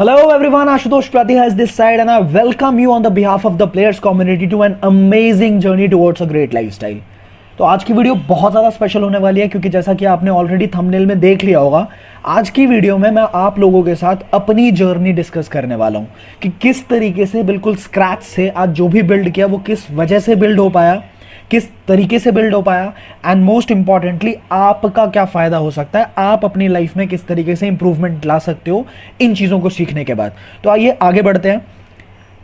Hello everyone, Ashutosh Prathi has this side and I welcome you on the behalf of the players community to an amazing journey towards a great lifestyle. तो आज की video बहुत ज़्यादा special होने वाली है क्योंकि जैसा कि आपने ऑलरेडी थंबनेल में देख लिया होगा, आज की वीडियो में मैं आप लोगों के साथ अपनी जर्नी डिस्कस करने वाला हूँ कि किस तरीके से बिल्कुल स्क्रैच से आज जो भी बिल्ड किया वो किस वजह से बिल्ड हो पाया, किस तरीके से बिल्ड हो पाया एंड मोस्ट इंपॉर्टेंटली आपका क्या फ़ायदा हो सकता है, आप अपनी लाइफ में किस तरीके से इंप्रूवमेंट ला सकते हो इन चीज़ों को सीखने के बाद। तो आइए आगे बढ़ते हैं।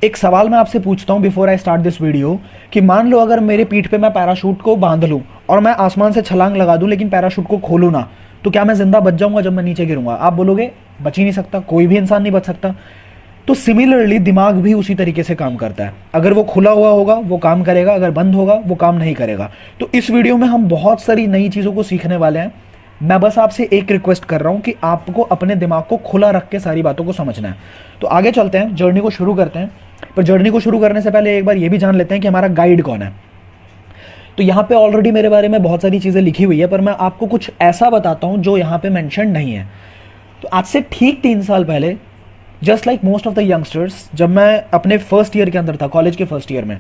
एक सवाल मैं आपसे पूछता हूं before I start this video कि मान लो अगर मेरे पीठ पे मैं पैराशूट को बांध लूं और मैं आसमान से छलांग लगा दूं लेकिन पैराशूट को खोलूं ना, तो क्या मैं जिंदा बच जाऊंगा जब मैं नीचे गिरूंगा? आप बोलोगे बच ही नहीं सकता, कोई भी इंसान नहीं बच सकता। तो सिमिलरली दिमाग भी उसी तरीके से काम करता है। अगर वो खुला हुआ होगा वो काम करेगा, अगर बंद होगा वो काम नहीं करेगा। तो इस वीडियो में हम बहुत सारी नई चीज़ों को सीखने वाले हैं। मैं बस आपसे एक रिक्वेस्ट कर रहा हूं कि आपको अपने दिमाग को खुला रख के सारी बातों को समझना है। तो आगे चलते हैं, जर्नी को शुरू करते हैं। पर जर्नी को शुरू करने से पहले एक बार ये भी जान लेते हैं कि हमारा गाइड कौन है। तो यहाँ पे ऑलरेडी मेरे बारे में बहुत सारी चीज़ें लिखी हुई है, पर मैं आपको कुछ ऐसा बताता हूँ जो यहाँ पे मेंशन नहीं है। तो आज से ठीक 3 साल पहले, just like most of the youngsters, जब मैं अपने फर्स्ट ईयर के अंदर था, कॉलेज के फर्स्ट ईयर में,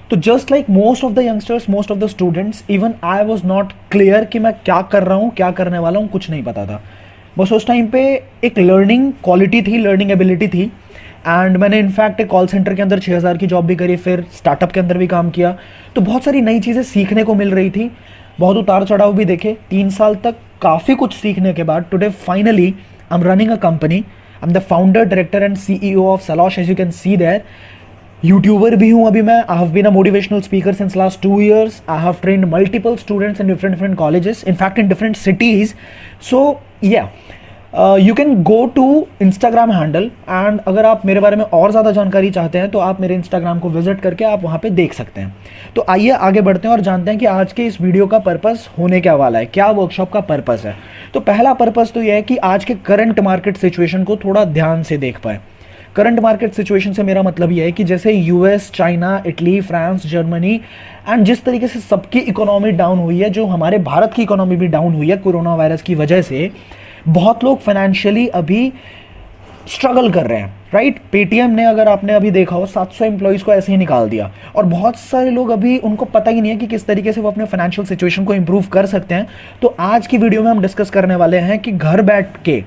तो just like most of the youngsters, most of the students, even I was not clear कि मैं क्या कर रहा हूँ, क्या करने वाला हूँ, कुछ नहीं पता था। बस उस टाइम पे एक लर्निंग क्वालिटी थी, लर्निंग एबिलिटी थी। एंड मैंने इनफैक्ट एक कॉल सेंटर के अंदर 6000 की जॉब भी करी, फिर स्टार्टअप के अंदर भी काम किया। तो बहुत सारी नई चीज़ें सीखने को मिल रही थी, बहुत उतार चढ़ाव भी देखे। 3 साल तक काफ़ी कुछ सीखने के बाद today finally I am running a company. I am the founder, director and CEO of सलॉश, as you can see there. YouTuber भी हूँ अभी मैं। I have been a motivational speaker since last 2 years. I have trained multiple students in different colleges, in fact in different cities. So yeah you can go to Instagram handle and अगर आप मेरे बारे में और ज़्यादा जानकारी चाहते हैं तो आप मेरे इंस्टाग्राम को विजिट करके आप वहाँ पे देख सकते हैं। तो आइए आगे बढ़ते हैं और जानते हैं कि आज के इस वीडियो का पर्पस होने क्या वाला है, क्या वर्कशॉप का पर्पस है। तो पहला पर्पस तो यह है कि आज के करंट मार्केट सिचुएशन को थोड़ा ध्यान से देख पाए। करंट मार्केट सिचुएशन से मेरा मतलब यह है कि जैसे US, China, Italy, France, Germany and जिस तरीके से सबकी इकोनॉमी डाउन हुई है, जो हमारे भारत की इकोनॉमी भी डाउन हुई है कोरोना वायरस की वजह से, बहुत लोग फाइनेंशियली अभी स्ट्रगल कर रहे हैं, राइट। पेटीएम ने, अगर आपने अभी देखा हो, 700 एम्प्लॉइज़ को ऐसे ही निकाल दिया और बहुत सारे लोग अभी उनको पता ही नहीं है कि किस तरीके से वो अपने फाइनेंशियल सिचुएशन को इंप्रूव कर सकते हैं। तो आज की वीडियो में हम डिस्कस करने वाले हैं कि घर बैठ के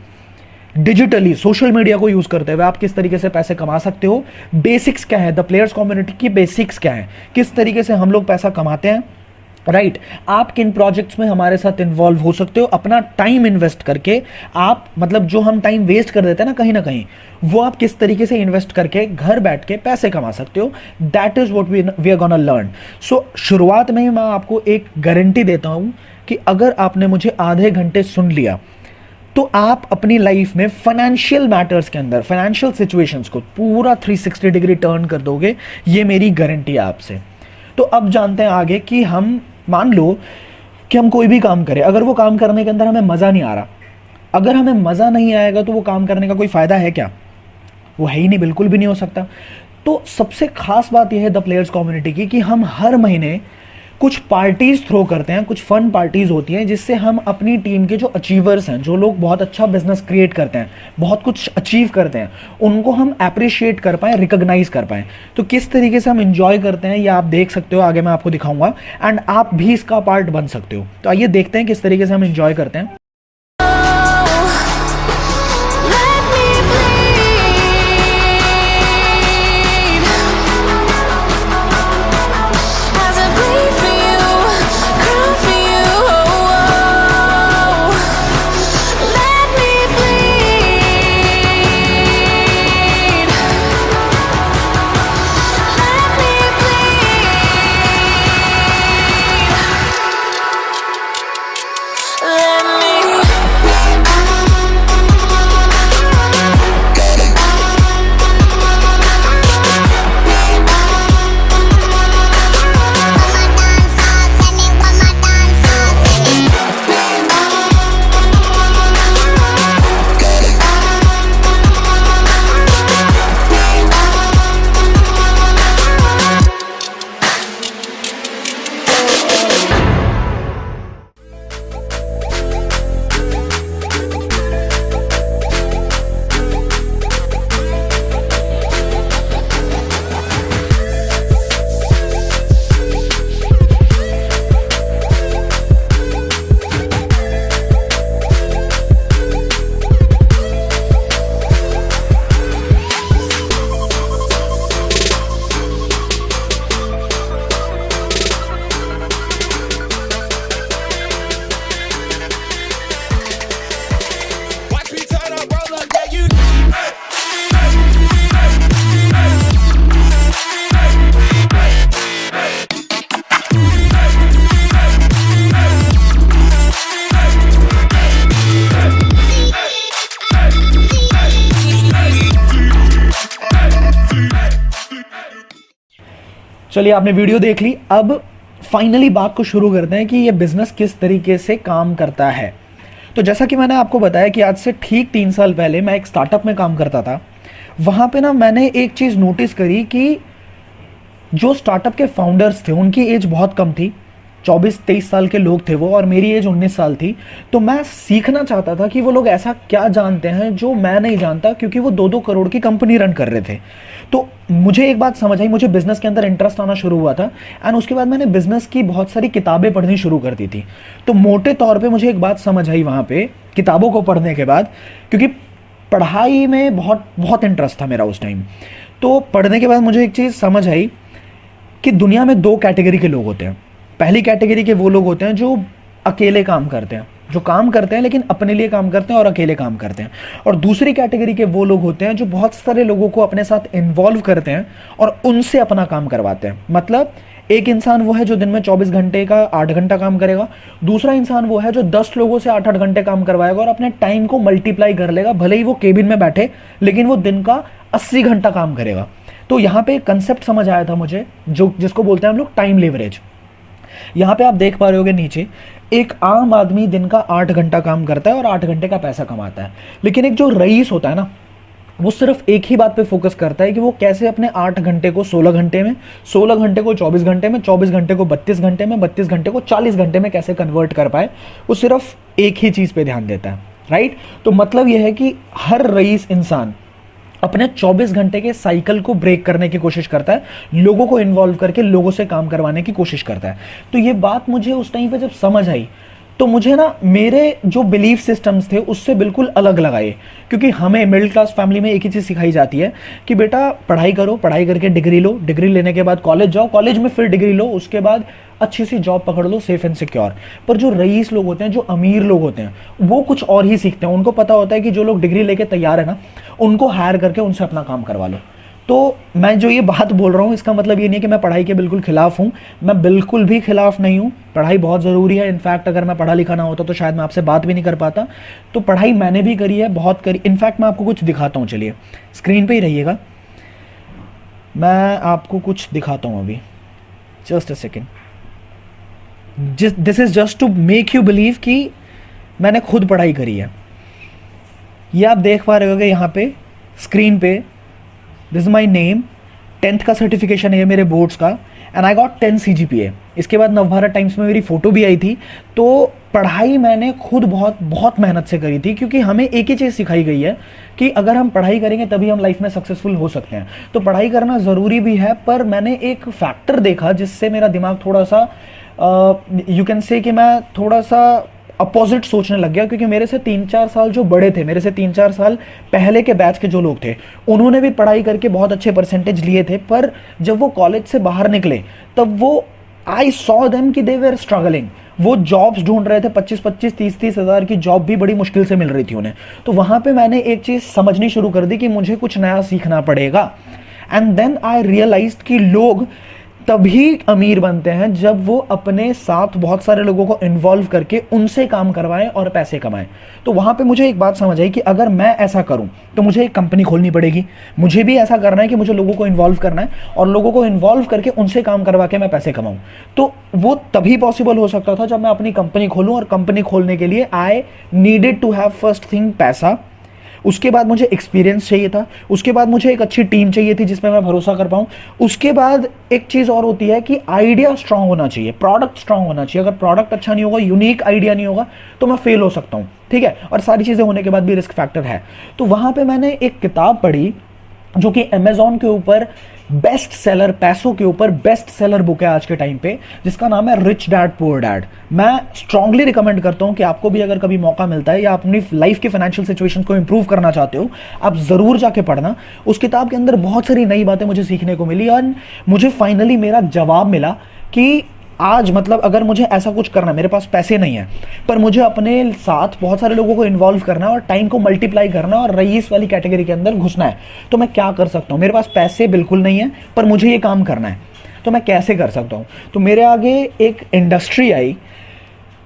डिजिटली सोशल मीडिया को यूज करते हुए आप किस तरीके से पैसे कमा सकते हो, बेसिक्स क्या है, द प्लेयर्स कम्युनिटी की बेसिक्स क्या है, किस तरीके से हम लोग पैसा कमाते हैं, राइट। आप किन प्रोजेक्ट्स में हमारे साथ इन्वॉल्व हो सकते हो, अपना टाइम इन्वेस्ट करके। आप मतलब जो हम टाइम वेस्ट कर देते हैं ना कहीं, वो आप किस तरीके से इन्वेस्ट करके घर बैठ के पैसे कमा सकते हो। That is what we are gonna learn. So शुरुआत में ही मैं आपको एक गारंटी देता हूं कि अगर आपने मुझे आधे घंटे सुन लिया तो आप अपनी लाइफ में फाइनेंशियल मैटर्स के अंदर, फाइनेंशियल सिचुएशंस को पूरा 360 डिग्री टर्न कर दोगे। ये मेरी गारंटी है आपसे। तो अब जानते हैं आगे कि हम, मान लो कि हम कोई भी काम करें, अगर वो काम करने के अंदर हमें मज़ा नहीं आ रहा, अगर हमें मज़ा नहीं आएगा तो वो काम करने का कोई फ़ायदा है क्या? वो है ही नहीं, बिल्कुल भी नहीं हो सकता। तो सबसे खास बात यह है द प्लेयर्स कम्युनिटी की कि हम हर महीने कुछ पार्टीज थ्रो करते हैं, कुछ फन पार्टीज होती हैं जिससे हम अपनी टीम के जो अचीवर्स हैं, जो लोग बहुत अच्छा बिजनेस क्रिएट करते हैं, बहुत कुछ अचीव करते हैं, उनको हम अप्रिशिएट कर पाएँ, रिकॉग्नाइज कर पाएँ। तो किस तरीके से हम इंजॉय करते हैं ये आप देख सकते हो, आगे मैं आपको दिखाऊंगा एंड आप भी इसका पार्ट बन सकते हो। तो आइए देखते हैं किस तरीके से हम इंजॉय करते हैं। Let me चलिए, आपने वीडियो देख ली, अब फाइनली बात को शुरू करते हैं कि ये बिजनेस किस तरीके से काम करता है। तो जैसा कि मैंने आपको बताया कि आज से ठीक 3 साल पहले मैं एक स्टार्टअप में काम करता था। वहाँ पे ना मैंने एक चीज़ नोटिस करी कि जो स्टार्टअप के फाउंडर्स थे उनकी एज बहुत कम थी, 24-23 साल के लोग थे वो, और मेरी एज 19 साल थी। तो मैं सीखना चाहता था कि वो लोग ऐसा क्या जानते हैं जो मैं नहीं जानता, क्योंकि वो 2-2 करोड़ की कंपनी रन कर रहे थे। तो मुझे एक बात समझ आई, मुझे बिजनेस के अंदर इंटरेस्ट आना शुरू हुआ था, एंड उसके बाद मैंने बिजनेस की बहुत सारी किताबें पढ़नी शुरू कर दी थी। तो मोटे तौर पे मुझे एक बात समझ आई वहाँ पे किताबों को पढ़ने के बाद, क्योंकि पढ़ाई में बहुत बहुत इंटरेस्ट था मेरा उस टाइम। तो पढ़ने के बाद मुझे एक चीज़ समझ आई कि दुनिया में 2 कैटेगरी के लोग होते हैं। पहली कैटेगरी के वो लोग होते हैं जो अकेले काम करते हैं, जो काम करते हैं लेकिन अपने लिए काम करते हैं और अकेले काम करते हैं। और दूसरी कैटेगरी के वो लोग होते हैं जो बहुत सारे लोगों को अपने साथ इन्वॉल्व करते हैं और उनसे अपना काम करवाते हैं। मतलब एक इंसान वो है जो दिन में 24 घंटे का 8 घंटा काम करेगा, दूसरा इंसान वो है जो 10 लोगों से 8-8 घंटे काम करवाएगा और अपने टाइम को मल्टीप्लाई कर लेगा, भले ही वो केबिन में बैठे लेकिन वो दिन का 80 घंटा काम करेगा। तो यहाँ पे एक कंसेप्ट समझ आया था मुझे, जो जिसको बोलते हैं हम लोग टाइम लेवरेज। यहाँ पे आप देख पा रहे होगे नीचे, एक आम आदमी दिन का 8 घंटा काम करता है और 8 घंटे का पैसा कमाता है। लेकिन एक जो रईस होता है ना, वो सिर्फ एक ही बात पे फोकस करता है कि वो कैसे अपने 8 घंटे को 16 घंटे में, 16 घंटे को 24 घंटे में, 24 घंटे को 32 घंटे में, 32 घंटे को 40 घंटे में कैसे कन्वर्ट कर पाए। वो सिर्फ एक ही चीज़ पे ध्यान देता है, राइट। तो मतलब यह है कि हर रईस इंसान अपने 24 घंटे के साइकिल को ब्रेक करने की कोशिश करता है, लोगों को इन्वॉल्व करके लोगों से काम करवाने की कोशिश करता है। तो ये बात मुझे उस टाइम पे जब समझ आई, तो मुझे ना मेरे जो बिलीफ सिस्टम्स थे उससे बिल्कुल अलग लगाए। क्योंकि हमें मिडिल क्लास फैमिली में एक ही चीज़ सिखाई जाती है कि बेटा पढ़ाई करो, पढ़ाई करके डिग्री लो, डिग्री लेने के बाद कॉलेज जाओ, कॉलेज में फिर डिग्री लो, उसके बाद अच्छी सी जॉब पकड़ लो, सेफ एंड सिक्योर। पर जो रईस लोग होते हैं, जो अमीर लोग होते हैं, वो कुछ और ही सीखते हैं। उनको पता होता है कि जो लोग डिग्री लेके तैयार है ना, उनको हायर करके उनसे अपना काम करवा लो। तो मैं जो ये बात बोल रहा हूँ इसका मतलब ये नहीं कि मैं पढ़ाई के बिल्कुल खिलाफ हूँ, मैं बिल्कुल भी खिलाफ नहीं हूँ। पढ़ाई बहुत ज़रूरी है। इनफैक्ट अगर मैं पढ़ा लिखा ना होता तो शायद मैं आपसे बात भी नहीं कर पाता। तो पढ़ाई मैंने भी करी है, बहुत करी। इनफैक्ट मैं आपको कुछ दिखाता हूँ, चलिए स्क्रीन पे ही रहिएगा, मैं आपको कुछ दिखाता हूँ अभी, just a second. This is just to make you believe कि मैंने खुद पढ़ाई करी है। ये आप देख पा रहे होगे यहाँ पे स्क्रीन पे, this is my name, 10th का सर्टिफिकेशन है मेरे बोर्ड्स का, एंड आई गॉट 10 CGPA। इसके बाद नवभारत टाइम्स में मेरी फोटो भी आई थी। तो पढ़ाई मैंने खुद बहुत बहुत मेहनत से करी थी, क्योंकि हमें एक ही चीज़ सिखाई गई है कि अगर हम पढ़ाई करेंगे तभी हम लाइफ में सक्सेसफुल हो सकते हैं। तो पढ़ाई करना ज़रूरी भी है, पर मैंने एक फैक्टर देखा जिससे मेरा दिमाग थोड़ा सा यू कैन से कि मैं थोड़ा सा अपोजिट सोचने लग गया। क्योंकि मेरे से 3-4 साल जो बड़े थे, मेरे से 3-4 साल पहले के बैच के जो लोग थे, उन्होंने भी पढ़ाई करके बहुत अच्छे परसेंटेज लिए थे। पर जब वो कॉलेज से बाहर निकले तब वो आई सॉ देम कि दे वेर स्ट्रगलिंग। वो जॉब्स ढूंढ रहे थे, 25-25, 30-30 हज़ार की जॉब भी बड़ी मुश्किल से मिल रही थी उन्हें। तो वहाँ पे मैंने एक चीज़ समझनी शुरू कर दी कि मुझे कुछ नया सीखना पड़ेगा। एंड देन आई रियलाइज्ड कि लोग तभी अमीर बनते हैं जब वो अपने साथ बहुत सारे लोगों को इन्वॉल्व करके उनसे काम करवाएं और पैसे कमाएं। तो वहाँ पे मुझे एक बात समझ आई कि अगर मैं ऐसा करूँ तो मुझे एक कंपनी खोलनी पड़ेगी। मुझे भी ऐसा करना है कि मुझे लोगों को इन्वॉल्व करना है और लोगों को इन्वॉल्व करके उनसे काम करवा के मैं पैसे कमाऊँ। तो वो तभी पॉसिबल हो सकता था जब मैं अपनी कंपनी खोलूँ, और कंपनी खोलने के लिए I needed to have first thing पैसा। उसके बाद मुझे एक्सपीरियंस चाहिए था, उसके बाद मुझे एक अच्छी टीम चाहिए थी जिसमें मैं भरोसा कर पाऊँ। उसके बाद एक चीज़ और होती है कि आइडिया स्ट्रांग होना चाहिए, प्रोडक्ट स्ट्रांग होना चाहिए। अगर प्रोडक्ट अच्छा नहीं होगा, यूनिक आइडिया नहीं होगा, तो मैं फेल हो सकता हूँ, ठीक है। और सारी चीज़ें होने के बाद भी रिस्क फैक्टर है। तो वहाँ पे मैंने एक किताब पढ़ी जो कि अमेजॉन के ऊपर बेस्ट सेलर, पैसों के ऊपर बेस्ट सेलर बुक है आज के टाइम पे, जिसका नाम है रिच डैड पुअर डैड। मैं स्ट्रांगली रिकमेंड करता हूं कि आपको भी अगर कभी मौका मिलता है या अपनी लाइफ की फाइनेंशियल सिचुएशन को इंप्रूव करना चाहते हो, आप जरूर जाके पढ़ना। उस किताब के अंदर बहुत सारी नई बातें मुझे सीखने को मिली और मुझे फाइनली मेरा जवाब मिला कि आज मतलब अगर मुझे ऐसा कुछ करना है, मेरे पास पैसे नहीं है पर मुझे अपने साथ बहुत सारे लोगों को इन्वॉल्व करना है और टाइम को मल्टीप्लाई करना है और रईस वाली कैटेगरी के अंदर घुसना है, तो मैं क्या कर सकता हूँ। मेरे पास पैसे बिल्कुल नहीं है पर मुझे ये काम करना है, तो मैं कैसे कर सकता हूँ। तो मेरे आगे एक इंडस्ट्री आई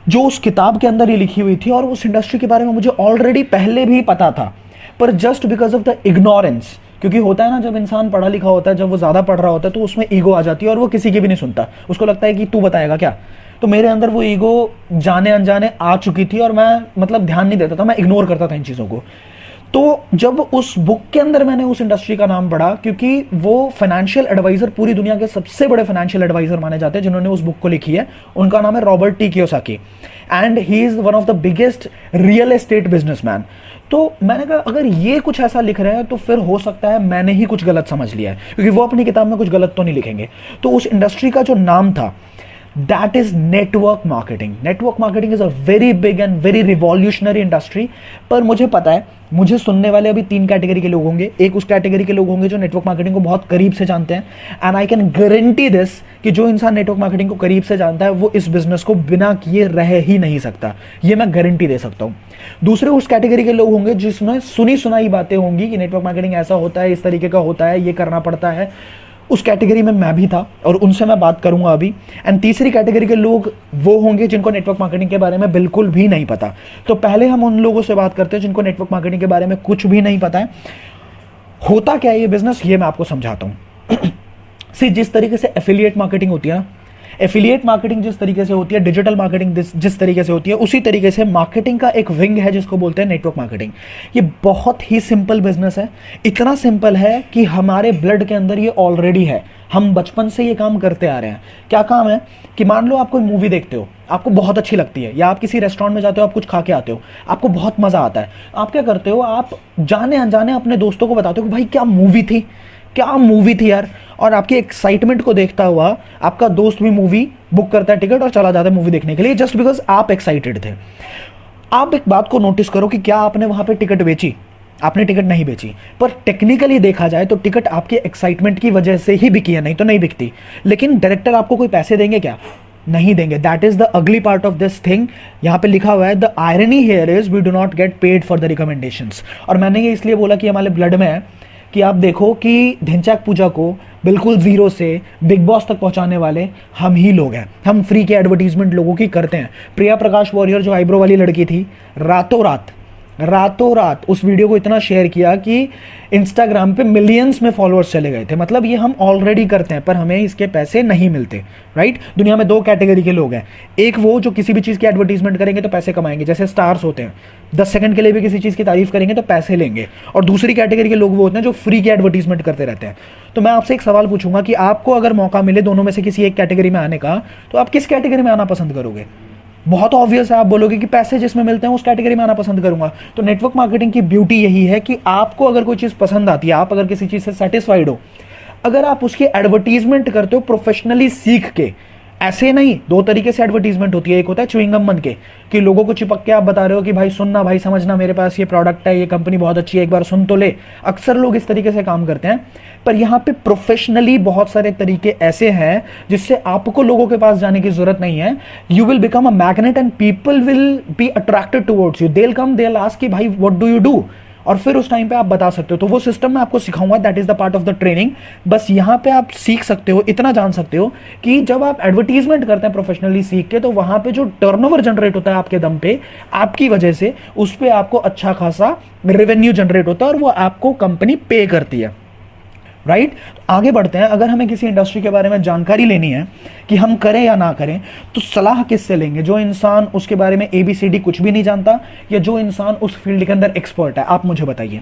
जो उस किताब के अंदर ही लिखी हुई थी और उस इंडस्ट्री के बारे में मुझे ऑलरेडी पहले भी पता था, पर just because of the ignorance, क्योंकि होता है ना, जब इंसान पढ़ा लिखा होता है, जब वो ज़्यादा पढ़ रहा होता है तो उसमें ईगो आ जाती है और वो किसी की भी नहीं सुनता, उसको लगता है कि तू बताएगा क्या। तो मेरे अंदर वो ईगो जाने अनजाने आ चुकी थी और मैं मतलब ध्यान नहीं देता था, मैं इग्नोर करता था इन चीज़ों को। तो जब उस बुक के अंदर मैंने उस इंडस्ट्री का नाम पढ़ा, क्योंकि वो फाइनेंशियल एडवाइजर, पूरी दुनिया के सबसे बड़े फाइनेंशियल एडवाइजर माने जाते हैं जिन्होंने उस बुक को लिखी है, उनका नाम है Robert T Kiyosaki, and he is one of the biggest real estate businessman. तो मैंने कहा अगर ये कुछ ऐसा लिख रहे हैं तो फिर हो सकता है मैंने ही कुछ गलत समझ लिया है, क्योंकि वो अपनी किताब में कुछ गलत तो नहीं लिखेंगे। तो उस इंडस्ट्री का जो नाम था, that is network marketing. Network marketing is a very big and very revolutionary industry. पर मुझे पता है, मुझे सुनने वाले अभी 3 कैटेगरी के लोग होंगे। एक उस कैटेगरी के लोग होंगे जो नेटवर्क मार्केटिंग को बहुत करीब से जानते हैं, and I can guarantee this कि जो इंसान नेटवर्क मार्केटिंग को करीब से जानता है वो इस बिजनेस को बिना किए रह ही नहीं सकता, ये मैं गारंटी दे सकता हूँ। दूसरे उस कैटेगरी के लोग होंगे जिसमें सुनी सुनाई बातें होंगी कि नेटवर्क मार्केटिंग ऐसा होता है, इस तरीके का होता है, ये करना पड़ता है। उस कैटेगरी में मैं भी था और उनसे मैं बात करूंगा अभी। एंड तीसरी कैटेगरी के लोग वो होंगे जिनको नेटवर्क मार्केटिंग के बारे में बिल्कुल भी नहीं पता। तो पहले हम उन लोगों से बात करते हैं जिनको नेटवर्क मार्केटिंग के बारे में कुछ भी नहीं पता है। होता क्या है ये बिजनेस, ये मैं आपको समझाता हूं। सी, जिस तरीके से एफिलिएट मार्केटिंग होती है ना, एफिलिएट मार्केटिंग जिस तरीके से होती है, डिजिटल मार्केटिंग जिस तरीके से होती है, उसी तरीके से मार्केटिंग का एक विंग है जिसको बोलते हैं नेटवर्क मार्केटिंग। ये बहुत ही सिंपल बिजनेस है, इतना सिंपल है कि हमारे ब्लड के अंदर ये ऑलरेडी है, हम बचपन से ये काम करते आ रहे हैं। क्या काम है कि मान लो आप कोई मूवी देखते हो, आपको बहुत अच्छी लगती है, या आप किसी रेस्टोरेंट में जाते हो, आप कुछ खा के आते हो, आपको बहुत मजा आता है। आप क्या करते हो, आप जाने अनजाने अपने दोस्तों को बताते हो कि भाई क्या मूवी थी, क्या मूवी थी यार। और आपकी एक्साइटमेंट को देखता हुआ आपका दोस्त भी मूवी बुक करता है, टिकट, और चला जाता है मूवी देखने के लिए, जस्ट बिकॉज आप एक्साइटेड थे। आप एक बात को नोटिस करो कि क्या आपने वहां पे टिकट बेची? आपने टिकट नहीं बेची, पर टेक्निकली देखा जाए तो टिकट आपके एक्साइटमेंट की वजह से ही बिकी है, नहीं तो नहीं बिकती। लेकिन डायरेक्टर आपको कोई पैसे देंगे क्या? नहीं देंगे। दैट इज द अगली पार्ट ऑफ दिस थिंग। यहां पे लिखा हुआ है, the irony here is we do not get paid for the recommendations. और मैंने ये इसलिए बोला कि हमारे ब्लड में है कि आप देखो कि ढिंचाक पूजा को बिल्कुल जीरो से बिग बॉस तक पहुंचाने वाले हम ही लोग हैं। हम फ्री के एडवर्टीजमेंट लोगों की करते हैं। प्रिया प्रकाश वॉरियर जो आईब्रो वाली लड़की थी, रातों रात उस वीडियो को इतना शेयर किया कि इंस्टाग्राम पे मिलियंस में फॉलोअर्स चले गए थे। मतलब ये हम ऑलरेडी करते हैं पर हमें इसके पैसे नहीं मिलते, राइट। दुनिया में 2 कैटेगरी के लोग हैं, एक वो जो किसी भी चीज़ की एडवर्टीजमेंट करेंगे तो पैसे कमाएंगे, जैसे स्टार्स होते हैं, 10 सेकंड के लिए भी किसी चीज़ की तारीफ करेंगे तो पैसे लेंगे। और दूसरी कैटेगरी के लोग वो होते हैं जो फ्री की एडवर्टीजमेंट करते रहते हैं। तो मैं आपसे एक सवाल पूछूंगा कि आपको अगर मौका मिले दोनों में से किसी एक कैटेगरी में आने का, तो आप किस कैटेगरी में आना पसंद करोगे? बहुत ऑब्वियस है, आप बोलोगे कि पैसे जिसमें मिलते हैं उस कैटेगरी में आना पसंद करूंगा। तो नेटवर्क मार्केटिंग की ब्यूटी यही है कि आपको अगर कोई चीज़ पसंद आती है, आप अगर किसी चीज़ से सेटिस्फाइड हो, अगर आप उसकी एडवर्टीजमेंट करते हो प्रोफेशनली सीख के, ऐसे नहीं। 2 तरीके से एडवर्टीजमेंट होती है, एक होता है च्युइंगम बन के कि लोगों को चिपक के आप बता रहे हो कि भाई सुनना, भाई समझना, मेरे पास ये प्रोडक्ट है, ये कंपनी बहुत अच्छी है, एक बार सुन तो ले। अक्सर लोग इस तरीके से काम करते हैं, पर यहाँ पे प्रोफेशनली बहुत सारे तरीके ऐसे हैं जिससे आपको लोगों के पास जाने की जरूरत नहीं है। You will become a magnet and people will be attracted towards you. They will come, they will ask कि भाई व्हाट डू यू डू, और फिर उस टाइम पे आप बता सकते हो। तो वो सिस्टम मैं आपको सिखाऊंगा, that is the part of the training. बस यहाँ पे आप सीख सकते हो, इतना जान सकते हो कि जब आप एडवर्टीजमेंट करते हैं प्रोफेशनली सीख के, तो वहां पे जो टर्नओवर जनरेट होता है आपके दम पे, आपकी वजह से, उस पे आपको अच्छा खासा रेवेन्यू जनरेट होता है और वो आपको कंपनी पे करती है, राइट। आगे बढ़ते हैं। अगर हमें किसी इंडस्ट्री के बारे में जानकारी लेनी है कि हम करें या ना करें, तो सलाह किससे लेंगे? जो इंसान उसके बारे में ABCD कुछ भी नहीं जानता, या जो इंसान उस फील्ड के अंदर एक्सपर्ट है? आप मुझे बताइए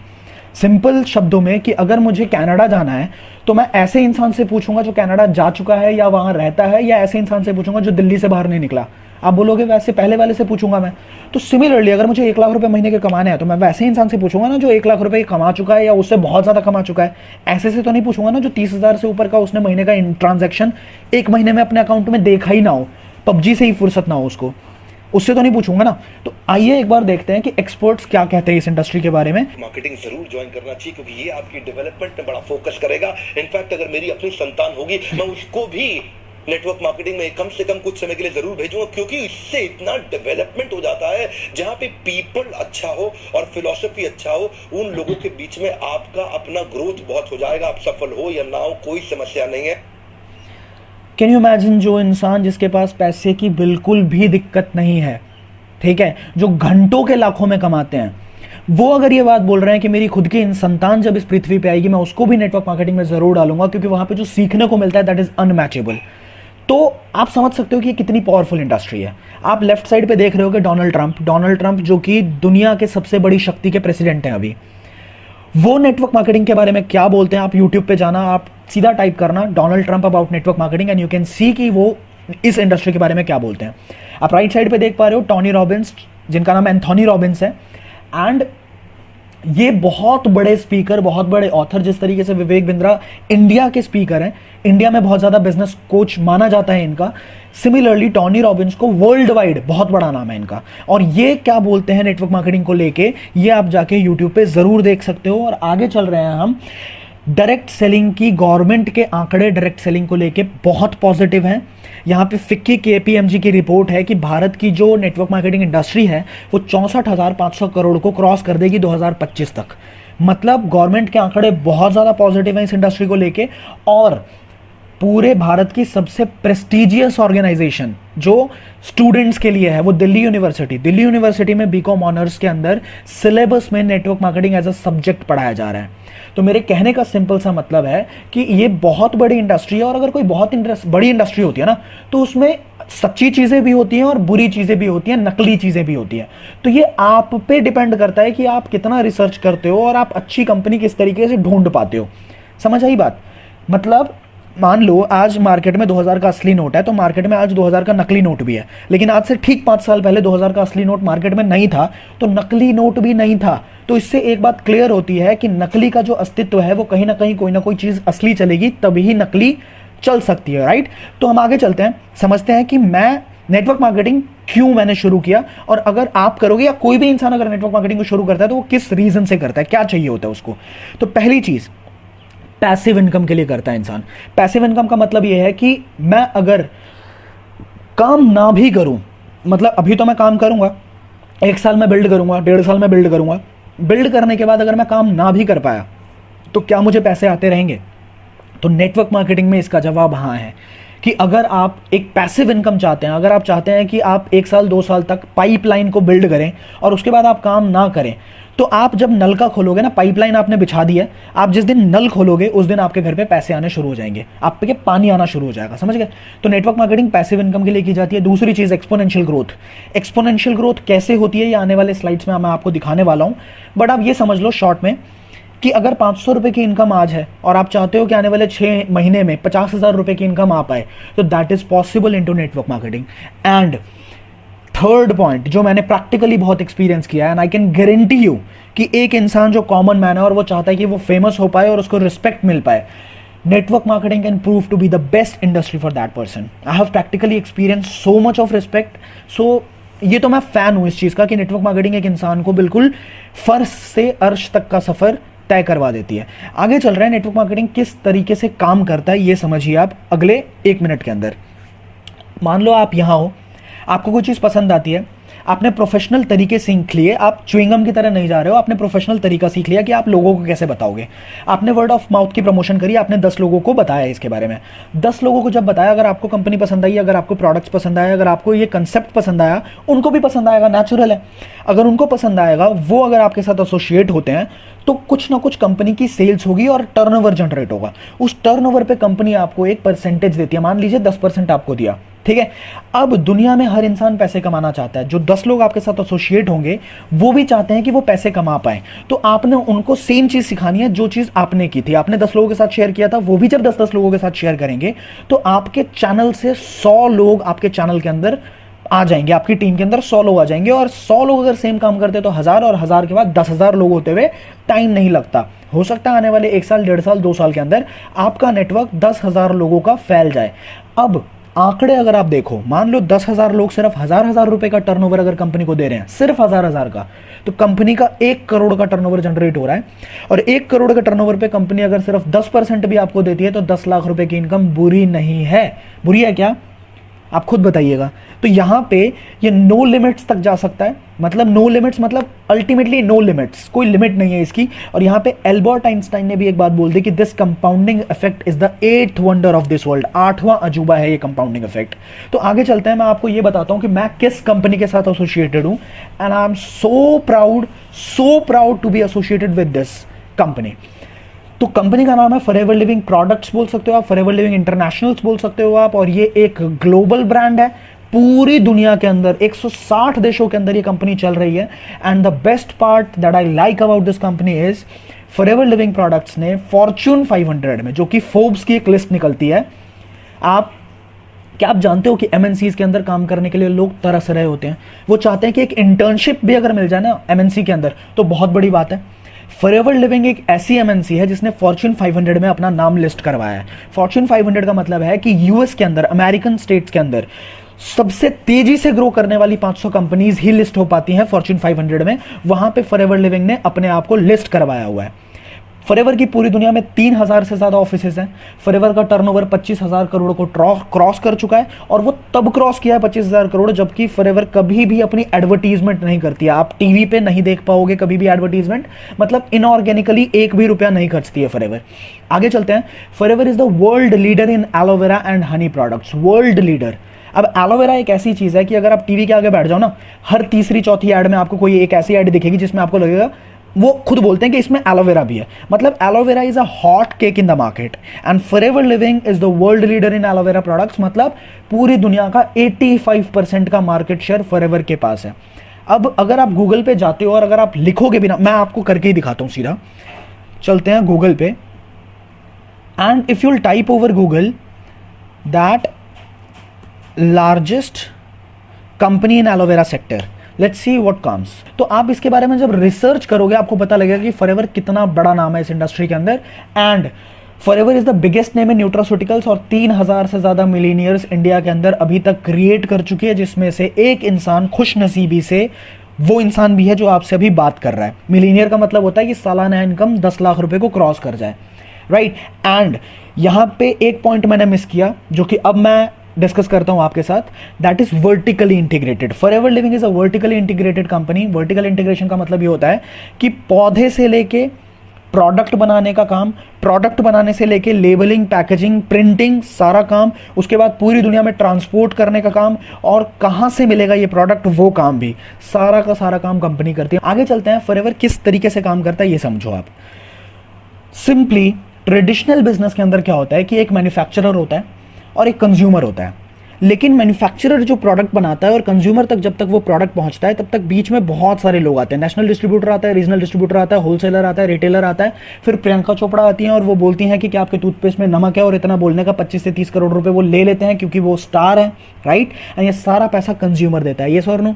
सिंपल शब्दों में कि अगर मुझे कनाडा जाना है तो मैं ऐसे इंसान से पूछूंगा जो कनाडा जा चुका है या वहां रहता है, या ऐसे इंसान से पूछूंगा जो दिल्ली से बाहर नहीं निकला? आप बोलोगे वैसे पहले वाले से पूछूंगा मैं। तो सिमिलरली अगर मुझे 1 लाख रुपए महीने के कमाने हैं तो मैं वैसे इंसान से पूछूंगा ना जो 1 लाख रुपए कमा चुका है या उससे बहुत ज्यादा कमा चुका है। ऐसे से तो नहीं पूछूंगा ना जो 30,000 से ऊपर का उसने महीने का ट्रांजैक्शन 1 महीने में अपने अकाउंट में देखा ही ना हो, पबजी से ही फुर्सत ना हो उसको, उससे तो नहीं पूछूंगा ना। तो आइए एक बार देखते हैं कि एक्सपर्ट्स क्या कहते हैं इस इंडस्ट्री के बारे में। मार्केटिंग जरूर ज्वाइन करना चाहिए क्योंकि ये आपकी डेवलपमेंट में बड़ा फोकस करेगा। इनफैक्ट अगर मेरी अपनी संतान होगी मैं उसको भी नेटवर्क मार्केटिंग में कम से कम कुछ समय के लिए जरूर भेजूंगा, क्योंकि इससे इतना डेवलपमेंट हो जाता है जहां पे पीपल अच्छा हो और फिलॉसफी अच्छा हो, उन लोगों के बीच में आपका अपना ग्रोथ बहुत हो जाएगा। आप सफल हो या ना हो कोई समस्या नहीं है। कैन यू इमेजिन, जो इंसान जिसके पास पैसे की बिल्कुल भी दिक्कत नहीं है, ठीक है, जो घंटों के लाखों में कमाते हैं, वो अगर ये बात बोल रहे हैं कि मेरी खुद की संतान जब इस पृथ्वी पे आएगी मैं उसको भी नेटवर्क मार्केटिंग में जरूर डालूंगा, क्योंकि वहां पे जो सीखने को मिलता है दैट इज अनमैचेबल। तो आप समझ सकते हो कि ये कितनी पावरफुल इंडस्ट्री है। आप लेफ्ट साइड पे देख रहे हो कि डोनाल्ड ट्रंप जो कि दुनिया के सबसे बड़ी शक्ति के प्रेसिडेंट हैं अभी, वो नेटवर्क मार्केटिंग के बारे में क्या बोलते हैं। आप यूट्यूब पे जाना, आप सीधा टाइप करना Donald Trump about network marketing and you can सी कि वो इस इंडस्ट्री के बारे में क्या बोलते हैं। आप राइट साइड पे देख पा रहे हो टोनी रॉबिन्स, जिनका नाम एंथोनी रॉबिन्स है, एंड ये बहुत बड़े स्पीकर, बहुत बड़े ऑथर, जिस तरीके से विवेक बिंद्रा इंडिया के स्पीकर हैं, इंडिया में बहुत ज़्यादा बिजनेस कोच माना जाता है इनका। सिमिलरली टोनी रॉबिन्स को वर्ल्ड वाइड बहुत बड़ा नाम है इनका, और ये क्या बोलते हैं नेटवर्क मार्केटिंग को लेके, ये आप जाके यूट्यूब पे ज़रूर देख सकते हो। और आगे चल रहे हैं हम, डायरेक्ट सेलिंग की गवर्नमेंट के आंकड़े डायरेक्ट सेलिंग को लेके बहुत पॉजिटिव हैं। यहाँ पे फिक्की KPMG की रिपोर्ट है कि भारत की जो नेटवर्क मार्केटिंग इंडस्ट्री है वो 64,500 करोड़ को क्रॉस कर देगी 2025 तक। मतलब गवर्नमेंट के आंकड़े बहुत ज़्यादा पॉजिटिव हैं इस इंडस्ट्री को लेके। और पूरे भारत की सबसे प्रेस्टिजियस ऑर्गेनाइजेशन जो स्टूडेंट्स के लिए है वो दिल्ली यूनिवर्सिटी में बीकॉम ऑनर्स के अंदर सिलेबस में network marketing as a subject पढ़ाया जा रहा है। तो मेरे कहने का सिंपल सा मतलब है कि ये बहुत बड़ी इंडस्ट्री है, और अगर कोई बहुत बड़ी इंडस्ट्री होती है ना तो उसमें सच्ची चीज़ें भी होती हैं और बुरी चीज़ें भी होती हैं, नकली चीज़ें भी होती हैं। तो ये आप पे डिपेंड करता है कि आप कितना रिसर्च करते हो और आप अच्छी कंपनी किस तरीके से ढूंढ पाते हो। समझ आई बात? मतलब मान लो आज मार्केट में 2000 का असली नोट है, तो मार्केट में आज 2000 का नकली नोट भी है, लेकिन आज से ठीक 5 साल पहले 2000 का असली नोट मार्केट में नहीं था, तो नकली नोट भी नहीं था। तो इससे एक बात क्लियर होती है कि नकली का जो अस्तित्व है वो कहीं ना कहीं कोई ना कोई चीज़ असली चलेगी, तभी नकली चल सकती है, राइट? तो हम आगे चलते हैं, समझते हैं कि मैं नेटवर्क मार्केटिंग क्यों मैंने शुरू किया, और अगर आप करोगे या कोई भी इंसान अगर नेटवर्क मार्केटिंग को शुरू करता है तो वो किस रीज़न से करता है, क्या चाहिए होता है उसको। तो पहली चीज़, पैसिव इनकम के लिए करता है इंसान। पैसिव इनकम का मतलब यह है कि मैं अगर काम ना भी करूं, मतलब अभी तो मैं काम करूंगा, 1 साल में बिल्ड करूंगा, 1.5 साल में बिल्ड करूंगा, बिल्ड करने के बाद अगर मैं काम ना भी कर पाया तो क्या मुझे पैसे आते रहेंगे? तो नेटवर्क मार्केटिंग में इसका जवाब हाँ है कि अगर आप एक पैसिव इनकम चाहते हैं, अगर आप चाहते हैं कि आप 1 साल 2 साल तक पाइपलाइन को बिल्ड करें और उसके बाद आप काम ना करें, तो आप जब नल का खोलोगे ना, पाइपलाइन आपने बिछा दी है, आप जिस दिन नल खोलोगे उस दिन आपके घर पे पैसे आने शुरू हो जाएंगे, आप पे पानी आना शुरू हो जाएगा। समझ गए? तो नेटवर्क मार्केटिंग पैसिव इनकम के लिए की जाती है। दूसरी चीज़ एक्सपोनेंशियल ग्रोथ। एक्सपोनेंशियल ग्रोथ कैसे होती है ये आने वाले स्लाइड्स में मैं आपको दिखाने वाला हूँ, बट आप ये समझ लो शॉर्ट में कि अगर 500 रुपये की इनकम आज है और आप चाहते हो कि आने वाले 6 महीने में 50,000 रुपये की इनकम आ पाए, तो that is possible into network marketing. And third point जो मैंने प्रैक्टिकली बहुत एक्सपीरियंस किया है, and I can guarantee you कि एक इंसान जो कॉमन मैन है और वो चाहता है कि वो फेमस हो पाए और उसको रिस्पेक्ट मिल पाए, network marketing can prove to be the best industry for that person. I have practically experience so much of respect. So ये तो मैं फैन हूं इस चीज़ का कि नेटवर्क मार्केटिंग एक इंसान को बिल्कुल फर्श से अर्श तक का सफ़र तय करवा देती है। आगे चल रहे हैं, नेटवर्क मार्केटिंग किस तरीके से काम करता है ये समझिए आप अगले 1 मिनट के अंदर। मान लो आप यहाँ हो, आपको कोई चीज़ पसंद आती है, आपने प्रोफेशनल तरीके सीख लिए, आप च्युइंगम की तरह नहीं जा रहे हो, आपने प्रोफेशनल तरीका सीख लिया कि आप लोगों को कैसे बताओगे। आपने वर्ड ऑफ माउथ की प्रमोशन करी, आपने 10 लोगों को बताया इसके बारे में। 10 लोगों को जब बताया, अगर आपको कंपनी पसंद आई, अगर आपको प्रोडक्ट्स पसंद आया, अगर आपको ये कंसेप्ट पसंद आया, उनको भी पसंद आएगा, नेचुरल है। अगर उनको पसंद आएगा, वो अगर आपके साथ एसोसिएट होते हैं, तो कुछ ना कुछ कंपनी की सेल्स होगी और टर्नओवर जनरेट होगा। उस टर्नओवर पे कंपनी आपको एक परसेंटेज देती है, मान लीजिए 10% आपको दिया, ठीक है। अब दुनिया में हर इंसान पैसे कमाना चाहता है। जो 10 लोग आपके साथ एसोसिएट होंगे वो भी चाहते हैं कि वो पैसे कमा पाए, तो आपने उनको सेम चीज सिखानी है जो चीज आपने की थी। आपने 10 लोगों के साथ शेयर किया था, वो भी जब 10-10 लोगों के साथ शेयर करेंगे तो आपके चैनल से 100 लोग आपके चैनल के अंदर आ जाएंगे, आपकी टीम के अंदर 100 लोग आ जाएंगे। और 100 लोग अगर सेम काम करते तो 1000, और 1000 के बाद 10,000 लोग होते हुए टाइम नहीं लगता। हो सकता है आने वाले 1 साल, 1.5 साल, 2 साल के अंदर आपका नेटवर्क 10,000 लोगों का फैल जाए। अब आंकड़े अगर आप देखो, मान लो 10,000 लोग सिर्फ 1,000 रुपए का टर्नओवर अगर कंपनी को दे रहे हैं, सिर्फ 1,000 का, तो कंपनी का 1 करोड़ का टर्नओवर जनरेट हो रहा है। और 1 करोड़ के टर्नओवर पे कंपनी अगर सिर्फ 10% भी आपको देती है तो 10 लाख रुपए की इनकम बुरी नहीं है। बुरी है क्या? आप खुद बताइएगा। तो यहाँ पे ये नो लिमिट्स तक जा सकता है, मतलब नो लिमिट्स मतलब अल्टीमेटली नो लिमिट्स, कोई लिमिट नहीं है इसकी। और यहाँ पे एल्बर्ट आइंस्टाइन ने भी एक बात बोल दी कि this compounding effect is the 8th wonder of this world, 8वां अजूबा है ये कंपाउंडिंग इफेक्ट। तो आगे चलते हैं, मैं आपको ये बताता हूँ कि मैं किस कंपनी के साथ एसोसिएटेड हूँ, and I am so proud to be associated with this company. तो कंपनी का नाम है फॉरएवर लिविंग प्रोडक्ट्स बोल सकते हो आप, फॉरएवर लिविंग इंटरनेशनल्स बोल सकते हो आप, और ये एक ग्लोबल ब्रांड है। पूरी दुनिया के अंदर 160 देशों के अंदर ये कंपनी चल रही है। And the best part that I like about this company is forever Living products ने फॉर्च्यून 500 में, जो कि फोर्ब्स की एक लिस्ट निकलती है, क्या आप जानते हो कि एमएनसीज के अंदर काम करने के लिए लोग तरस रहे होते हैं, वो चाहते हैं कि एक इंटर्नशिप भी अगर मिल जाए ना एमएनसी के अंदर तो बहुत बड़ी बात है। फॉरएवर लिविंग एक ऐसी एमएनसी है जिसने फॉर्च्यून 500 में अपना नाम लिस्ट करवाया है। फॉर्च्यून 500 का मतलब है कि यूएस के अंदर, अमेरिकन स्टेट्स के अंदर सबसे तेजी से ग्रो करने वाली 500 कंपनीज ही लिस्ट हो पाती हैं फॉर्च्यून 500 में। वहां पे फॉरएवर लिविंग ने अपने आप को लिस्ट करवाया हुआ है। फॉरएवर की पूरी दुनिया में 3000 से ज्यादा ऑफिसेज हैं। फॉरएवर का टर्नओवर 25,000 करोड़ को क्रॉस कर चुका है, और वो तब क्रॉस किया है 25,000 करोड़ जबकि फॉरएवर कभी भी अपनी एडवर्टीजमेंट नहीं करती है। आप टीवी पे नहीं देख पाओगे कभी भी एडवर्टीजमेंट, मतलब इनऑर्गेनिकली एक भी रुपया नहीं खर्चती है फॉरएवर। आगे चलते हैं, forever is the world leader in aloe vera and honey products, world leader. अब एलोवेरा एक ऐसी चीज है कि अगर आप टीवी के आगे बैठ जाओ ना, हर तीसरी चौथी ऐड में आपको कोई एक ऐसी ऐड दिखेगी जिसमें आपको लगेगा, वो खुद बोलते हैं कि इसमें एलोवेरा भी है, मतलब aloe vera is a hot cake in the market. And forever living is the world leader in aloe vera products, मतलब पूरी दुनिया का 85% का मार्केट शेयर फॉरएवर के पास है। अब अगर आप गूगल पे जाते हो और अगर आप लिखोगे बिना, मैं आपको करके ही दिखाता हूं सीधा, चलते हैं गूगल पे, and if you'll type over Google that largest company in aloe vera sector, let's see what comes. तो आप इसके बारे में जब रिसर्च करोगे आपको पता लगेगा कि फॉरएवर कितना बड़ा नाम है इस इंडस्ट्री के अंदर। And forever is the biggest name in nutraceuticals, और 3000 से ज्यादा मिलीनियर्स इंडिया के अंदर अभी तक क्रिएट कर चुकी है, जिसमें से एक इंसान खुशनसीबी से वो इंसान भी है जो आपसे अभी बात कर रहा है। मिलीनियर का मतलब होता है कि सालाना इनकम 10 लाख रुपए को क्रॉस कर जाए, राइट। एंड यहां पे एक पॉइंट मैंने मिस किया जो कि अब मैं डिस्कस करता हूं आपके साथ, that is vertically integrated. Forever living is a vertically integrated company. Vertical integration का मतलब ये होता है कि पौधे से लेके प्रोडक्ट बनाने का काम, प्रोडक्ट बनाने से लेके लेबलिंग, पैकेजिंग, प्रिंटिंग, सारा काम, उसके बाद पूरी दुनिया में ट्रांसपोर्ट करने का काम, और कहां से मिलेगा ये प्रोडक्ट वो काम भी, सारा का सारा काम कंपनी करती है। आगे चलते हैं, फॉरएवर किस तरीके से काम करता है ये समझो आप। सिंपली ट्रेडिशनल बिजनेस के अंदर क्या होता है कि एक मैन्युफैक्चरर होता है और एक कंज्यूमर होता है, लेकिन मैन्युफैक्चरर जो प्रोडक्ट बनाता है और कंज्यूमर तक जब तक वो प्रोडक्ट पहुंचता है तब तक बीच में बहुत सारे लोग आते हैं। नेशनल डिस्ट्रीब्यूटर आता है, रीजनल डिस्ट्रीब्यूटर आता है, होलसेलर आता है, रिटेलर आता है, फिर प्रियंका चोपड़ा आती हैं और वो बोलती हैं कि आपके टूथपेस्ट में नमक है, और इतना बोलने का 25 से 30 करोड़ रुपए वो ले लेते हैं क्योंकि वो स्टार है, राइट। एंड ये सारा पैसा कंज्यूमर देता है, यस और नो।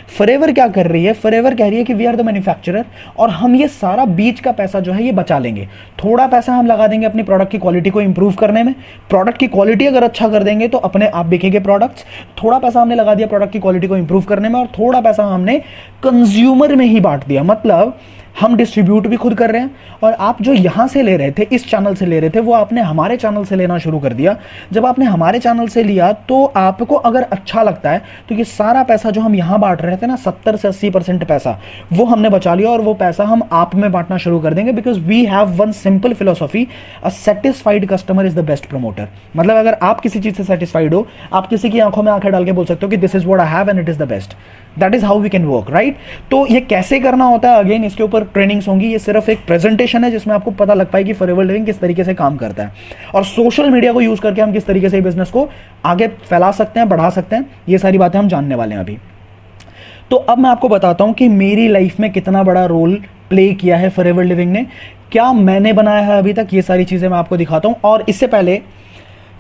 फॉरएवर क्या कर रही है, फॉरएवर कह रही है कि वी आर द मैन्युफैक्चरर, और हम ये सारा बीच का पैसा जो है ये बचा लेंगे। थोड़ा पैसा हम लगा देंगे अपनी प्रोडक्ट की क्वालिटी को इंप्रूव करने में, प्रोडक्ट की क्वालिटी अगर अच्छा कर देंगे तो अपने आप बिकेंगे प्रोडक्ट्स। थोड़ा पैसा हमने लगा दिया प्रोडक्ट की क्वालिटी को इंप्रूव करने में, और थोड़ा पैसा हमने कंज्यूमर में ही बांट दिया, मतलब हम डिस्ट्रीब्यूट भी खुद कर रहे हैं, और आप जो यहां से ले रहे थे, इस चैनल से ले रहे थे, वो आपने हमारे चैनल से लेना शुरू कर दिया। जब आपने हमारे चैनल से लिया तो आपको अगर अच्छा लगता है तो ये सारा पैसा जो हम यहां बांट रहे थे ना, 70 से 80% पैसा वो हमने बचा लिया, और वो पैसा हम आप में बांटना शुरू कर देंगे, because we have one simple philosophy, a satisfied customer is the best promoter. मतलब अगर आप किसी चीज से सेटिस्फाइड हो, आप किसी की आंखों में आंखें डाल के बोल सकते हो कि this is what I have and it is the best. That is how we can work, right. तो ये कैसे करना होता है, अगेन इसके ऊपर ट्रेनिंग्स होंगी, ये सिर्फ एक प्रेजेंटेशन है जिसमें आपको पता लग पाएगी फॉरएवर लिविंग किस तरीके से काम करता है, और सोशल मीडिया को यूज करके हम किस तरीके से बिजनेस को आगे फैला सकते हैं, बढ़ा सकते हैं, ये सारी बातें हम जानने वाले हैं अभी। तो अब मैं आपको बताता हूं कि मेरी लाइफ में कितना बड़ा रोल प्ले किया है फॉरएवर लिविंग ने, क्या मैंने बनाया है अभी तक, ये सारी चीजें मैं आपको दिखाता हूं। और इससे पहले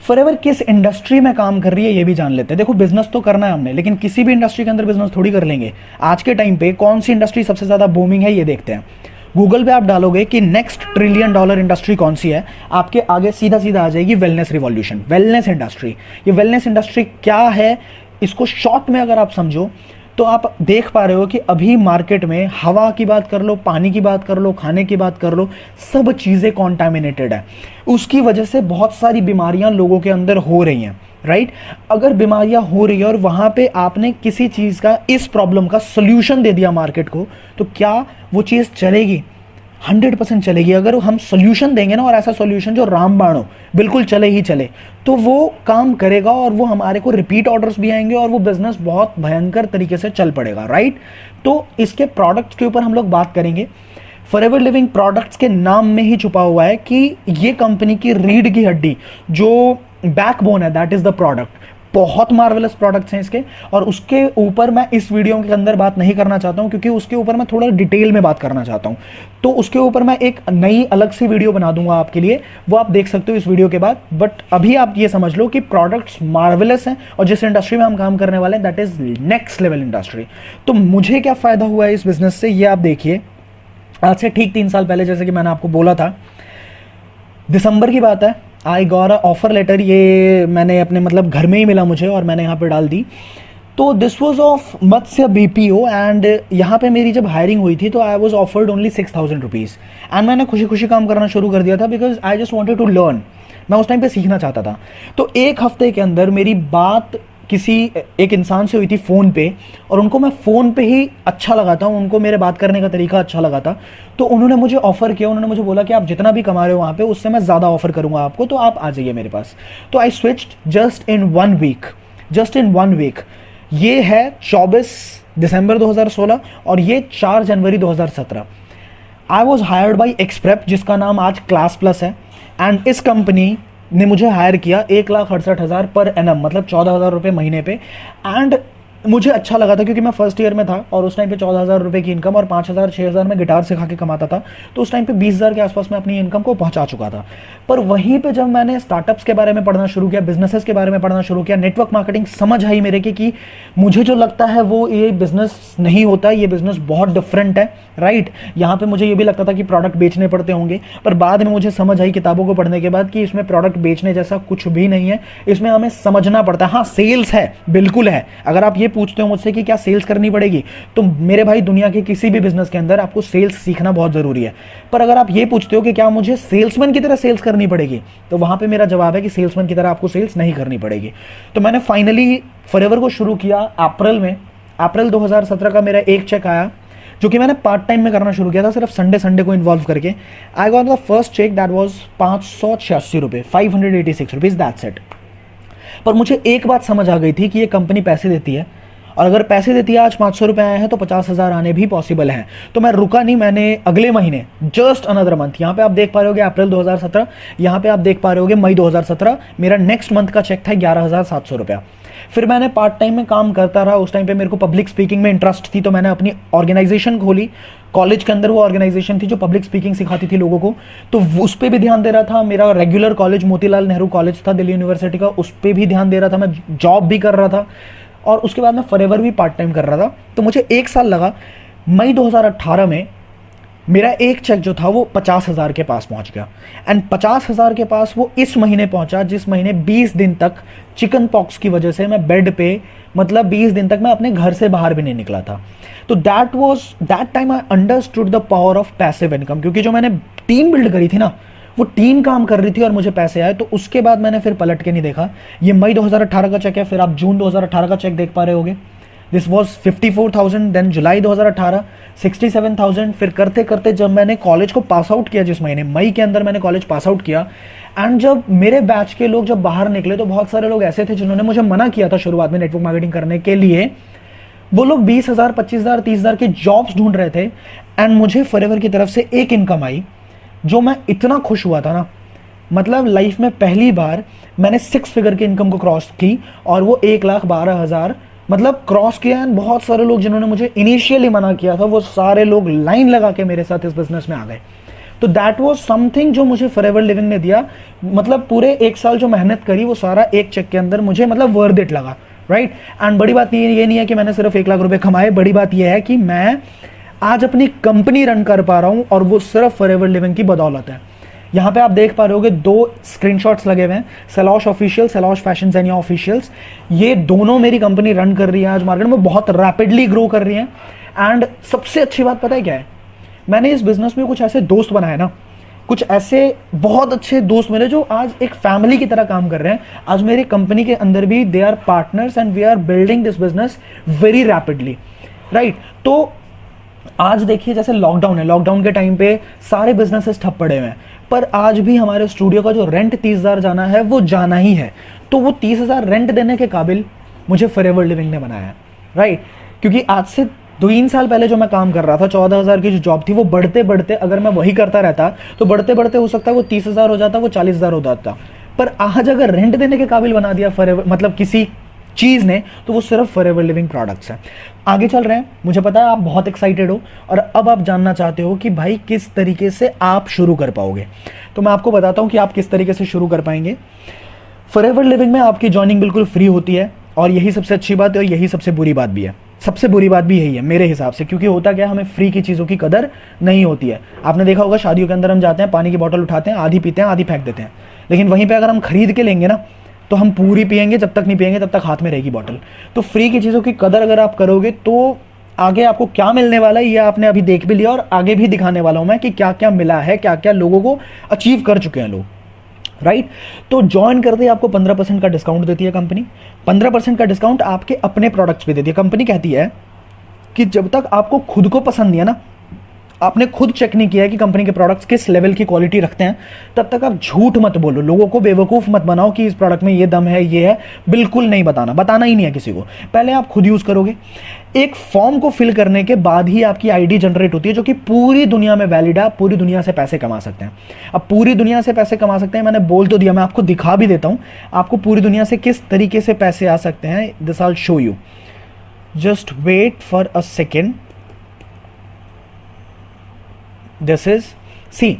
फॉरएवर किस इंडस्ट्री में काम कर रही है ये भी जान लेते हैं। देखो बिजनेस तो करना है हमने, लेकिन किसी भी इंडस्ट्री के अंदर बिजनेस थोड़ी कर लेंगे। आज के टाइम पे कौन सी इंडस्ट्री सबसे ज्यादा बूमिंग है ये देखते हैं। गूगल पे आप डालोगे कि नेक्स्ट $1 ट्रिलियन इंडस्ट्री कौन सी है, आपके आगे सीधा सीधा आ जाएगी वेलनेस रिवॉल्यूशन, वेलनेस इंडस्ट्री। ये वेलनेस इंडस्ट्री क्या है, इसको शॉर्ट में अगर आप समझो तो आप देख पा रहे हो कि अभी मार्केट में हवा की बात कर लो, पानी की बात कर लो, खाने की बात कर लो, सब चीज़ें कॉन्टामिनेटेड है। उसकी वजह से बहुत सारी बीमारियां लोगों के अंदर हो रही हैं, राइट। अगर बीमारियां हो रही है और वहां पे आपने किसी चीज़ का, इस प्रॉब्लम का सोल्यूशन दे दिया मार्केट को, तो क्या वो चीज़ चलेगी? 100% चलेगी। अगर हम सोल्यूशन देंगे ना, और ऐसा सोल्यूशन जो रामबाण हो, बिल्कुल चले ही चले, तो वो काम करेगा और वो हमारे को रिपीट ऑर्डर्स भी आएंगे और वो बिजनेस बहुत भयंकर तरीके से चल पड़ेगा, राइट। तो इसके प्रोडक्ट्स के ऊपर हम लोग बात करेंगे। फॉरएवर लिविंग प्रोडक्ट्स के नाम में ही छुपा हुआ है कि ये कंपनी की रीढ़ की हड्डी, जो बैकबोन है, दैट इज द प्रोडक्ट। बहुत मार्वेलस प्रोडक्ट्स हैं इसके, और उसके ऊपर मैं इस वीडियो के अंदर बात नहीं करना चाहता हूं, क्योंकि उसके ऊपर मैं थोड़ा डिटेल में बात करना चाहता हूं। तो उसके ऊपर मैं एक नई अलग सी वीडियो बना दूंगा आपके लिए, वो आप देख सकते हो इस वीडियो के बाद। बट अभी आप ये समझ लो कि प्रोडक्ट्स मार्वेलस हैं, और जिस इंडस्ट्री में हम काम करने वाले हैं that is next level industry. तो मुझे क्या फायदा हुआ है इस बिजनेस से, ये आप देखिए। आज से ठीक 3 साल पहले, जैसे कि मैंने आपको बोला था, दिसंबर की बात है, I got a offer letter. ये मैंने अपने मतलब घर में ही मिला मुझे, और मैंने यहाँ पे डाल दी। तो this was of Matsya BPO, and यहाँ पे मेरी जब हायरिंग हुई थी तो I was offered only 6,000 rupees, and मैंने खुशी खुशी काम करना शुरू कर दिया था, because I just wanted to learn. मैं उस टाइम पे सीखना चाहता था। तो एक हफ्ते के अंदर मेरी बात किसी एक इंसान से हुई थी फ़ोन पे, और उनको मैं फ़ोन पे ही अच्छा लगा था, उनको मेरे बात करने का तरीका अच्छा लगा था। तो उन्होंने मुझे ऑफ़र किया, उन्होंने मुझे बोला कि आप जितना भी कमा रहे हो वहाँ पे, उससे मैं ज़्यादा ऑफ़र करूँगा आपको, तो आप आ जाइए मेरे पास। तो I switched just in 1 week, just in 1 week. ये है 24 दिसंबर 2016 और ये 4 जनवरी 2017। I was hired by Xprep, जिसका नाम आज क्लास प्लस है, एंड इस कंपनी ने मुझे हायर किया 1,68,000 पर एनम, मतलब 14,000 रुपये महीने पे। एंड मुझे अच्छा लगा था, क्योंकि मैं फर्स्ट ईयर में था और उस टाइम पे 14,000 रुपये की इनकम और 5,000 6,000 में गिटार सिखा के कमाता था। तो उस टाइम पे 20,000 के आसपास मैं अपनी इनकम को पहुंचा चुका था। पर वहीं पे जब मैंने स्टार्टअप्स के बारे में पढ़ना शुरू किया, बिजनेसेस के बारे में पढ़ना शुरू किया, नेटवर्क मार्केटिंग समझ आई मेरे कि मुझे जो लगता है वो ये बिजनेस नहीं होता, ये बिजनेस बहुत डिफरेंट है, राइट। यहाँ पे मुझे ये भी लगता था कि प्रोडक्ट बेचने पड़ते होंगे, पर बाद में मुझे समझ आई किताबों को पढ़ने के बाद कि इसमें प्रोडक्ट बेचने जैसा कुछ भी नहीं है, इसमें हमें समझना पड़ता है। हाँ, सेल्स है, बिल्कुल है। अगर आप ये पूछते हो मुझसे कि क्या सेल्स करनी पड़ेगी, तो मेरे भाई दुनिया के किसी भी बिजनेस के अंदर आपको सेल्स सीखना बहुत जरूरी है। पर अगर आप ये पूछते हो कि क्या मुझे सेल्समैन की तरह सेल्स करनी पड़ेगी, तो वहां पे मेरा जवाब है कि सेल्समैन की तरह आपको सेल्स नहीं करनी पड़ेगी। तो मैंने फाइनली फॉरएवर को शुरू किया अप्रैल में। अप्रैल 2017 का मेरा एक चेक आया, जो कि मैंने पार्ट टाइम में करना शुरू किया था, सिर्फ संडे को इन्वॉल्व करके। I got the first cheque, that was 586 रुपये, 586 रुपीज, दैट्स इट। पर मुझे एक बात समझ आ गई थी कि ये कंपनी पैसे देती है, और अगर पैसे देती है, आज 500 रुपये आए हैं तो 50,000 आने भी पॉसिबल हैं। तो मैं रुका नहीं, मैंने अगले महीने, जस्ट अनदर मंथ, यहाँ पे आप देख पा रहे होगे अप्रैल 2017, यहाँ पे आप देख पा रहे होगे मई 2017, मेरा नेक्स्ट मंथ का चेक था 11,700 रुपया। फिर मैंने पार्ट टाइम में काम करता रहा। उस टाइम पे मेरे को पब्लिक स्पीकिंग में इंटरेस्ट थी, तो मैंने अपनी ऑर्गेनाइजेशन खोली। कॉलेज के अंदर वो ऑर्गेनाइजेशन थी जो पब्लिक स्पीकिंग सिखाती थी लोगों को, तो उस पर भी ध्यान दे रहा था। मेरा regular college Motilal Nehru college था दिल्ली यूनिवर्सिटी का, उस पर भी ध्यान दे रहा था। मैं जॉब भी कर रहा था, और उसके बाद मैं फॉरएवर भी पार्ट टाइम कर रहा था। तो मुझे 1 साल लगा। मई 2018 में मेरा एक चेक जो था वो 50,000 के पास पहुंच गया, एंड 50,000 के पास वो इस महीने पहुंचा, जिस महीने 20 दिन तक चिकन पॉक्स की वजह से मैं बेड पे, मतलब 20 दिन तक मैं अपने घर से बाहर भी नहीं निकला था। तो that time I understood the power of passive income, क्योंकि जो मैंने टीम बिल्ड करी थी ना, वो टीम काम कर रही थी और मुझे पैसे आए। तो उसके बाद मैंने फिर पलट के नहीं देखा। ये मई 2018 का चेक है, फिर आप जून 2018 का चेक देख पा रहे होगे, दिस वॉज 54,000। देन जुलाई 2018 67,000। फिर करते करते जब मैंने कॉलेज को पास आउट किया, जिस महीने मई के अंदर मैंने कॉलेज पास आउट किया, एंड जब मेरे बैच के लोग जब बाहर निकले, तो बहुत सारे लोग ऐसे थे जिन्होंने मुझे मना किया था शुरुआत में नेटवर्क मार्केटिंग करने के लिए। वो लोग 20,000 25,000 30,000 के जॉब्स ढूंढ रहे थे, एंड मुझे फॉरएवर की तरफ से एक इनकम आई, जो मैं इतना खुश हुआ था ना। मतलब लाइफ में पहली बार मैंने 6 फिगर की इनकम को क्रॉस की, और वो 1,12,000 मतलब क्रॉस किया। एंड बहुत सारे लोग जिन्होंने मुझे इनिशियली मना किया था, वो सारे लोग लाइन लगा के मेरे साथ इस बिजनेस में आ गए। तो दैट वाज समथिंग जो मुझे फॉरएवर लिविंग ने दिया। मतलब पूरे 1 साल जो मेहनत करी, वो सारा एक चेक के अंदर मुझे मतलब वर्थ इट लगा, राइट। एंड बड़ी बात ये नहीं है कि मैंने सिर्फ 1 लाख रुपए कमाए, बड़ी बात यह है कि मैं आज अपनी कंपनी रन कर पा रहा हूं, और वो सिर्फ फॉरएवर लिविंग की बदौलत है। यहाँ पे आप देख पा रहे होगे 2 स्क्रीनशॉट्स लगे हुए हैं, सलॉश ऑफिशियल, सलॉश फैशन ज़ेनिया ऑफिशियल्स। ये दोनों मेरी कंपनी रन कर रही है आज मार्केट में, बहुत रैपिडली ग्रो कर रही है। एंड सबसे अच्छी बात पता है क्या है, मैंने इस बिजनेस में कुछ ऐसे दोस्त बनाए ना, कुछ ऐसे बहुत अच्छे दोस्त मिले जो आज एक फैमिली की तरह काम कर रहे हैं। आज मेरी कंपनी के अंदर भी they are partners and we are building this business very rapidly, right. तो आज देखिए जैसे लॉकडाउन है, लॉकडाउन के टाइम पे सारे बिजनेसेस ठप पड़े हुए हैं, पर आज भी हमारे स्टूडियो का जो रेंट 30,000 जाना है वो जाना ही है। तो वो 30,000 रेंट देने के काबिल मुझे फॉरएवर लिविंग ने बनाया है, राइट। क्योंकि आज से 3 साल पहले जो मैं काम कर रहा था, 14,000 की जो जॉब थी, वो बढ़ते बढ़ते अगर मैं वही करता रहता तो बढ़ते बढ़ते हो सकता है वो 30,000 हो जाता, वो 40,000 हो जाता। पर आज अगर रेंट देने के काबिल बना दिया फॉरएवर, मतलब किसी चीज़ ने, तो वो सिर्फ फॉरएवर लिविंग प्रोडक्ट्स हैं। आगे चल रहे हैं, मुझे पता है आप बहुत एक्साइटेड हो और अब आप जानना चाहते हो कि भाई किस तरीके से आप शुरू कर पाओगे। तो मैं आपको बताता हूं कि आप किस तरीके से शुरू कर पाएंगे। फॉरएवर लिविंग में आपकी ज्वाइनिंग बिल्कुल फ्री होती है और यही सबसे अच्छी बात है और यही सबसे बुरी बात भी है। सबसे बुरी बात भी यही है मेरे हिसाब से, क्योंकि होता क्या है, हमें फ्री की चीज़ों की कदर नहीं होती है। आपने देखा होगा शादियों के अंदर हम जाते हैं, पानी की बोतल उठाते हैं, आधी पीते हैं, आधी फेंक देते हैं। लेकिन वहीं पे अगर हम खरीद के लेंगे ना, तो हम पूरी पियेंगे, जब तक नहीं पियेंगे तब तक हाथ में रहेगी बॉटल। तो फ्री की चीज़ों की कदर अगर आप करोगे तो आगे आपको क्या मिलने वाला है ये आपने अभी देख भी लिया और आगे भी दिखाने वाला हूं मैं कि क्या क्या मिला है, क्या क्या लोगों को अचीव कर चुके हैं लोग, राइट। तो ज्वाइन करते ही आपको 15% का डिस्काउंट देती है कंपनी। 15% का डिस्काउंट आपके अपने प्रोडक्ट्स पे देती है। कंपनी कहती है कि जब तक आपको खुद को पसंद नहीं है ना, आपने खुद चेक नहीं किया है कि कंपनी के प्रोडक्ट्स किस लेवल की क्वालिटी रखते हैं, तब तक आप झूठ मत बोलो, लोगों को बेवकूफ़ मत बनाओ कि इस प्रोडक्ट में ये दम है, ये है। बिल्कुल नहीं बताना ही नहीं है किसी को। पहले आप खुद यूज़ करोगे। एक फॉर्म को फिल करने के बाद ही आपकी आईडी जनरेट होती है, जो कि पूरी दुनिया में वैलिड है। आप पूरी दुनिया से पैसे कमा सकते हैं। अब पूरी दुनिया से पैसे कमा सकते हैं, मैंने बोल तो दिया, मैं आपको दिखा भी देता हूँ आपको पूरी दुनिया से किस तरीके से पैसे आ सकते हैं। This I will show you, just wait for a second. This is, see,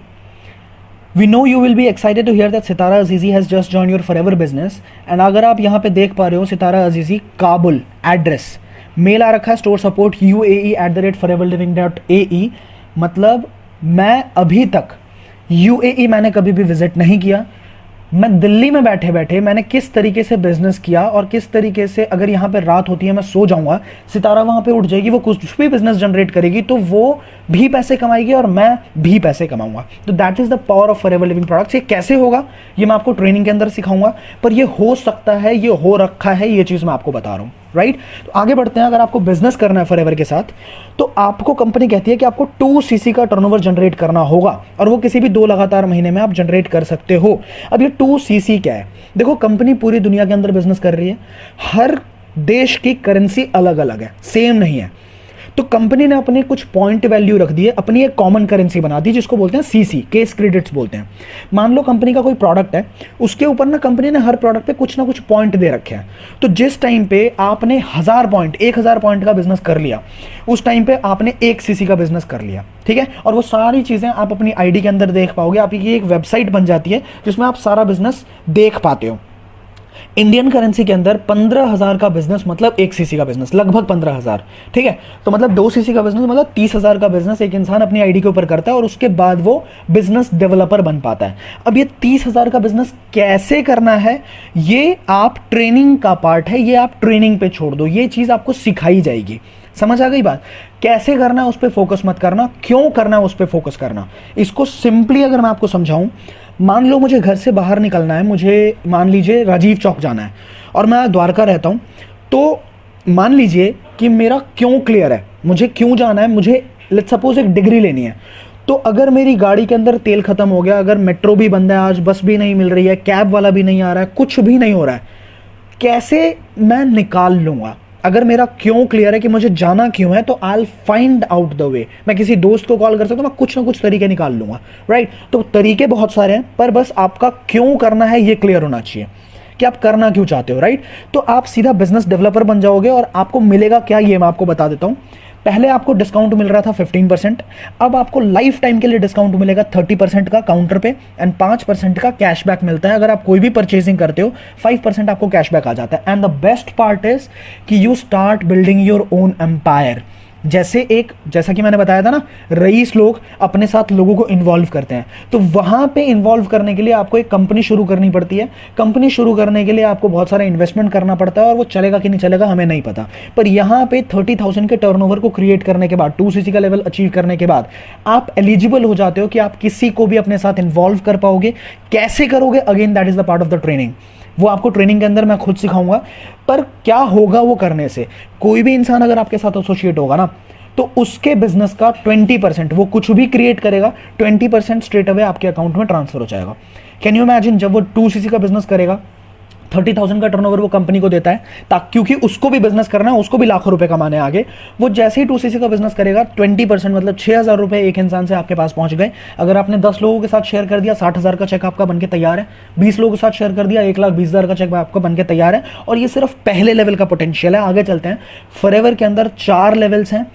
we know you will be excited to hear that Sitara अजीजी has just joined your forever business। and अगर आप यहाँ पे देख पा रहे हो, सितारा अजीजी काबुल एड्रेस, मेल आ रखा है स्टोर सपोर्ट UAE@foreverliving.ae। मतलब मैं अभी तक UAE मैंने कभी भी विजिट नहीं किया। मैं दिल्ली में बैठे बैठे मैंने किस तरीके से बिजनेस किया और किस तरीके से, अगर यहाँ पे रात होती है मैं सो जाऊंगा, सितारा वहाँ पे उठ जाएगी, वो कुछ भी बिजनेस जनरेट करेगी तो वो भी पैसे कमाएगी और मैं भी पैसे कमाऊंगा। तो that is the power of forever Living products. ये कैसे होगा ये मैं आपको ट्रेनिंग के अंदर सिखाऊंगा, पर ये हो सकता है, ये हो रखा है, ये चीज़ मैं आपको बता रहा हूँ, राइट। तो आगे बढ़ते हैं। अगर आपको बिजनेस करना है फॉरएवर के साथ, तो आपको कंपनी कहती है कि आपको 2 CC का टर्नओवर जनरेट करना होगा और वो किसी भी 2 लगातार महीने में आप जनरेट कर सकते हो। अब ये 2 CC क्या है? देखो, कंपनी पूरी दुनिया के अंदर बिजनेस कर रही है, हर देश की करेंसी अलग अलग है, सेम नहीं है। तो कंपनी ने अपने कुछ पॉइंट वैल्यू रख दी है, अपनी एक कॉमन करेंसी बना दी जिसको बोलते हैं CC, केस क्रेडिट्स बोलते हैं। मान लो कंपनी का कोई प्रोडक्ट है, उसके ऊपर ना कंपनी ने हर प्रोडक्ट पे कुछ ना कुछ पॉइंट दे रखे हैं। तो जिस टाइम पे आपने 1000 पॉइंट, 1000 पॉइंट का बिजनेस कर लिया, उस टाइम पे आपने 1 CC का बिजनेस कर लिया, ठीक है। और वो सारी चीजें आप अपनी आईडी के अंदर देख पाओगे। आपकी एक वेबसाइट बन जाती है जिसमें आप सारा बिजनेस देख पाते हो। इंडियन करेंसी के अंदर 15,000 का बिजनेस मतलब 1 CC का बिजनेस, लगभग 15,000, ठीक है। तो मतलब 2 CC का बिजनेस मतलब 30,000 का बिजनेस एक इंसान अपनी आईडी के ऊपर करता है और उसके बाद वो बिजनेस डेवलपर बन पाता है। अब ये 30,000 का बिजनेस कैसे करना है, ये आप ट्रेनिंग का पार्ट है, ये आप ट्रेनिंग पे छोड़ दो, ये चीज आपको सिखाई जाएगी। समझ आ गई बात? कैसे करना है उस पर फोकस मत करना, क्यों करना है उस पर फोकस करना। इसको सिंपली अगर मैं आपको समझाऊं, मान लो मुझे घर से बाहर निकलना है, मुझे मान लीजिए राजीव चौक जाना है और मैं द्वारका रहता हूं, तो मान लीजिए कि मेरा क्यों क्लियर है, मुझे क्यों जाना है, मुझे लेट्स सपोज एक डिग्री लेनी है। तो अगर मेरी गाड़ी के अंदर तेल खत्म हो गया, अगर मेट्रो भी बंद है आज, बस भी नहीं मिल रही है, कैब वाला भी नहीं आ रहा है, कुछ भी नहीं हो रहा है, कैसे मैं निकाल लूंगा? अगर मेरा क्यों क्लियर है कि मुझे जाना क्यों है, तो I will find out the way. मैं किसी दोस्त को कॉल कर सकता हूं, मैं कुछ ना कुछ तरीके निकाल लूंगा, राइट। तो तरीके बहुत सारे हैं, पर बस आपका क्यों करना है ये क्लियर होना चाहिए कि आप करना क्यों चाहते हो, राइट। तो आप सीधा बिजनेस डेवलपर बन जाओगे और आपको मिलेगा क्या ये मैं आपको बता देता हूं। पहले आपको डिस्काउंट मिल रहा था 15%, अब आपको लाइफ टाइम के लिए डिस्काउंट मिलेगा 30% का काउंटर पे एंड 5% का कैशबैक मिलता है। अगर आप कोई भी परचेजिंग करते हो 5% आपको कैशबैक आ जाता है। And the best part is कि you start building your own empire. जैसा कि मैंने बताया था ना, रईस लोग अपने साथ लोगों को इन्वॉल्व करते हैं, तो वहां पे इन्वॉल्व करने के लिए आपको एक कंपनी शुरू करनी पड़ती है। कंपनी शुरू करने के लिए आपको बहुत सारा इन्वेस्टमेंट करना पड़ता है, और वो चलेगा कि नहीं चलेगा हमें नहीं पता। पर यहां पे 30,000 के टर्नओवर को क्रिएट करने के बाद, 2cc का लेवल अचीव करने के बाद आप एलिजिबल हो जाते हो कि आप किसी को भी अपने साथ इन्वॉल्व कर पाओगे। कैसे करोगे, again that is the part of the training. वो आपको ट्रेनिंग के अंदर मैं खुद सिखाऊंगा। पर क्या होगा वो करने से, कोई भी इंसान अगर आपके साथ एसोसिएट होगा ना, तो उसके बिजनेस का 20%, वो कुछ भी क्रिएट करेगा, 20% स्ट्रेट अवे आपके अकाउंट में ट्रांसफर हो जाएगा। कैन यू इमेजिन, जब वो 2cc का बिजनेस करेगा, 30,000 का टर्नओवर वो कंपनी को देता है, ताकि क्योंकि उसको भी बिजनेस करना है, उसको भी लाखों रुपए कमाने आगे। वो जैसे ही 2cc का बिजनेस करेगा, 20% मतलब 6,000 रुपए एक इंसान से आपके पास पहुंच गए। अगर आपने 10 लोगों के साथ शेयर कर दिया, 60,000 का चेक आपका बनके तैयार है। 20 लोगों के साथ शेयर कर दिया, 1,20,000 का चेक आपका बनके तैयार है। और ये सिर्फ पहले लेवल का पोटेंशियल है। आगे चलते हैं। फॉरएवर के अंदर 4 लेवल्स हैं,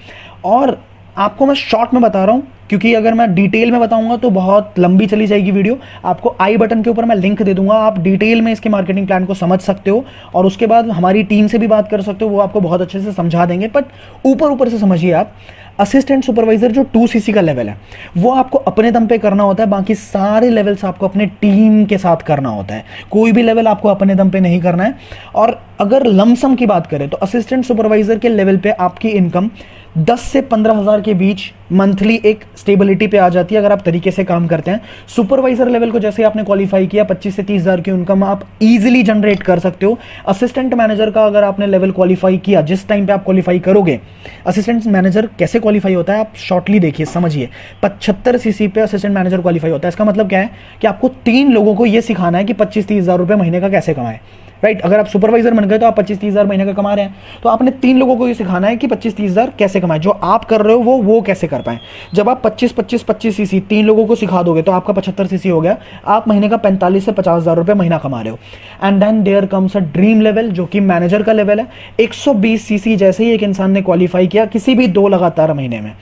और आपको मैं शॉर्ट में बता रहा हूं, क्योंकि अगर मैं डिटेल में बताऊंगा तो बहुत लंबी चली जाएगी वीडियो। आपको आई बटन के ऊपर मैं लिंक दे दूंगा, आप डिटेल में इसके मार्केटिंग प्लान को समझ सकते हो, और उसके बाद हमारी टीम से भी बात कर सकते हो, वो आपको बहुत अच्छे से समझा देंगे। बट ऊपर से समझिए आप, असिस्टेंट सुपरवाइजर जो 2cc का लेवल है, वो आपको अपने दम पे करना होता है। बाकी सारे लेवल्स आपको अपने टीम के साथ करना होता है। कोई भी लेवल आपको अपने दम पे नहीं करना है। और अगर लमसम की बात करें तो असिस्टेंट सुपरवाइजर के लेवल पे आपकी इनकम 10 से 15,000 के बीच मंथली एक स्टेबिलिटी पे आ जाती है, अगर आप तरीके से काम करते हैं। सुपरवाइजर लेवल को जैसे आपने क्वालिफाई किया, 25 से 30,000 की इनकम आप इजीली जनरेट कर सकते हो। असिस्टेंट मैनेजर का अगर आपने लेवल क्वालिफाई किया, जिस टाइम पे आप क्वालिफाई करोगे, असिस्टेंट मैनेजर कैसे क्वालिफाई होता है आप शॉर्टली देखिए, समझिए। 75cc पे असिस्टेंट मैनेजर क्वालिफाई होता है। इसका मतलब क्या है कि आपको 3 लोगों को यह सिखाना है कि 25-30,000 रुपए महीने का कैसे कमाए, राइट। अगर आप सुपरवाइजर बन गए तो आप 25-30,000 महीने का कमा रहे हैं, तो आपने 3 लोगों को ये सिखाना है कि 25-30,000 कैसे कमाए। जो आप कर रहे हो वो कैसे कर पाए। जब आप 25-25-25cc 3 लोगों को सिखा दोगे तो आपका 75cc हो गया। आप महीने का 45 से 50,000 रुपए महीना कमा रहे हो। And then there comes a dream level, जो कि मैनेजर का लेवल है। 120cc जैसे ही एक इंसान ने क्वालिफाई किया, किसी भी 2 लगातार महीने में,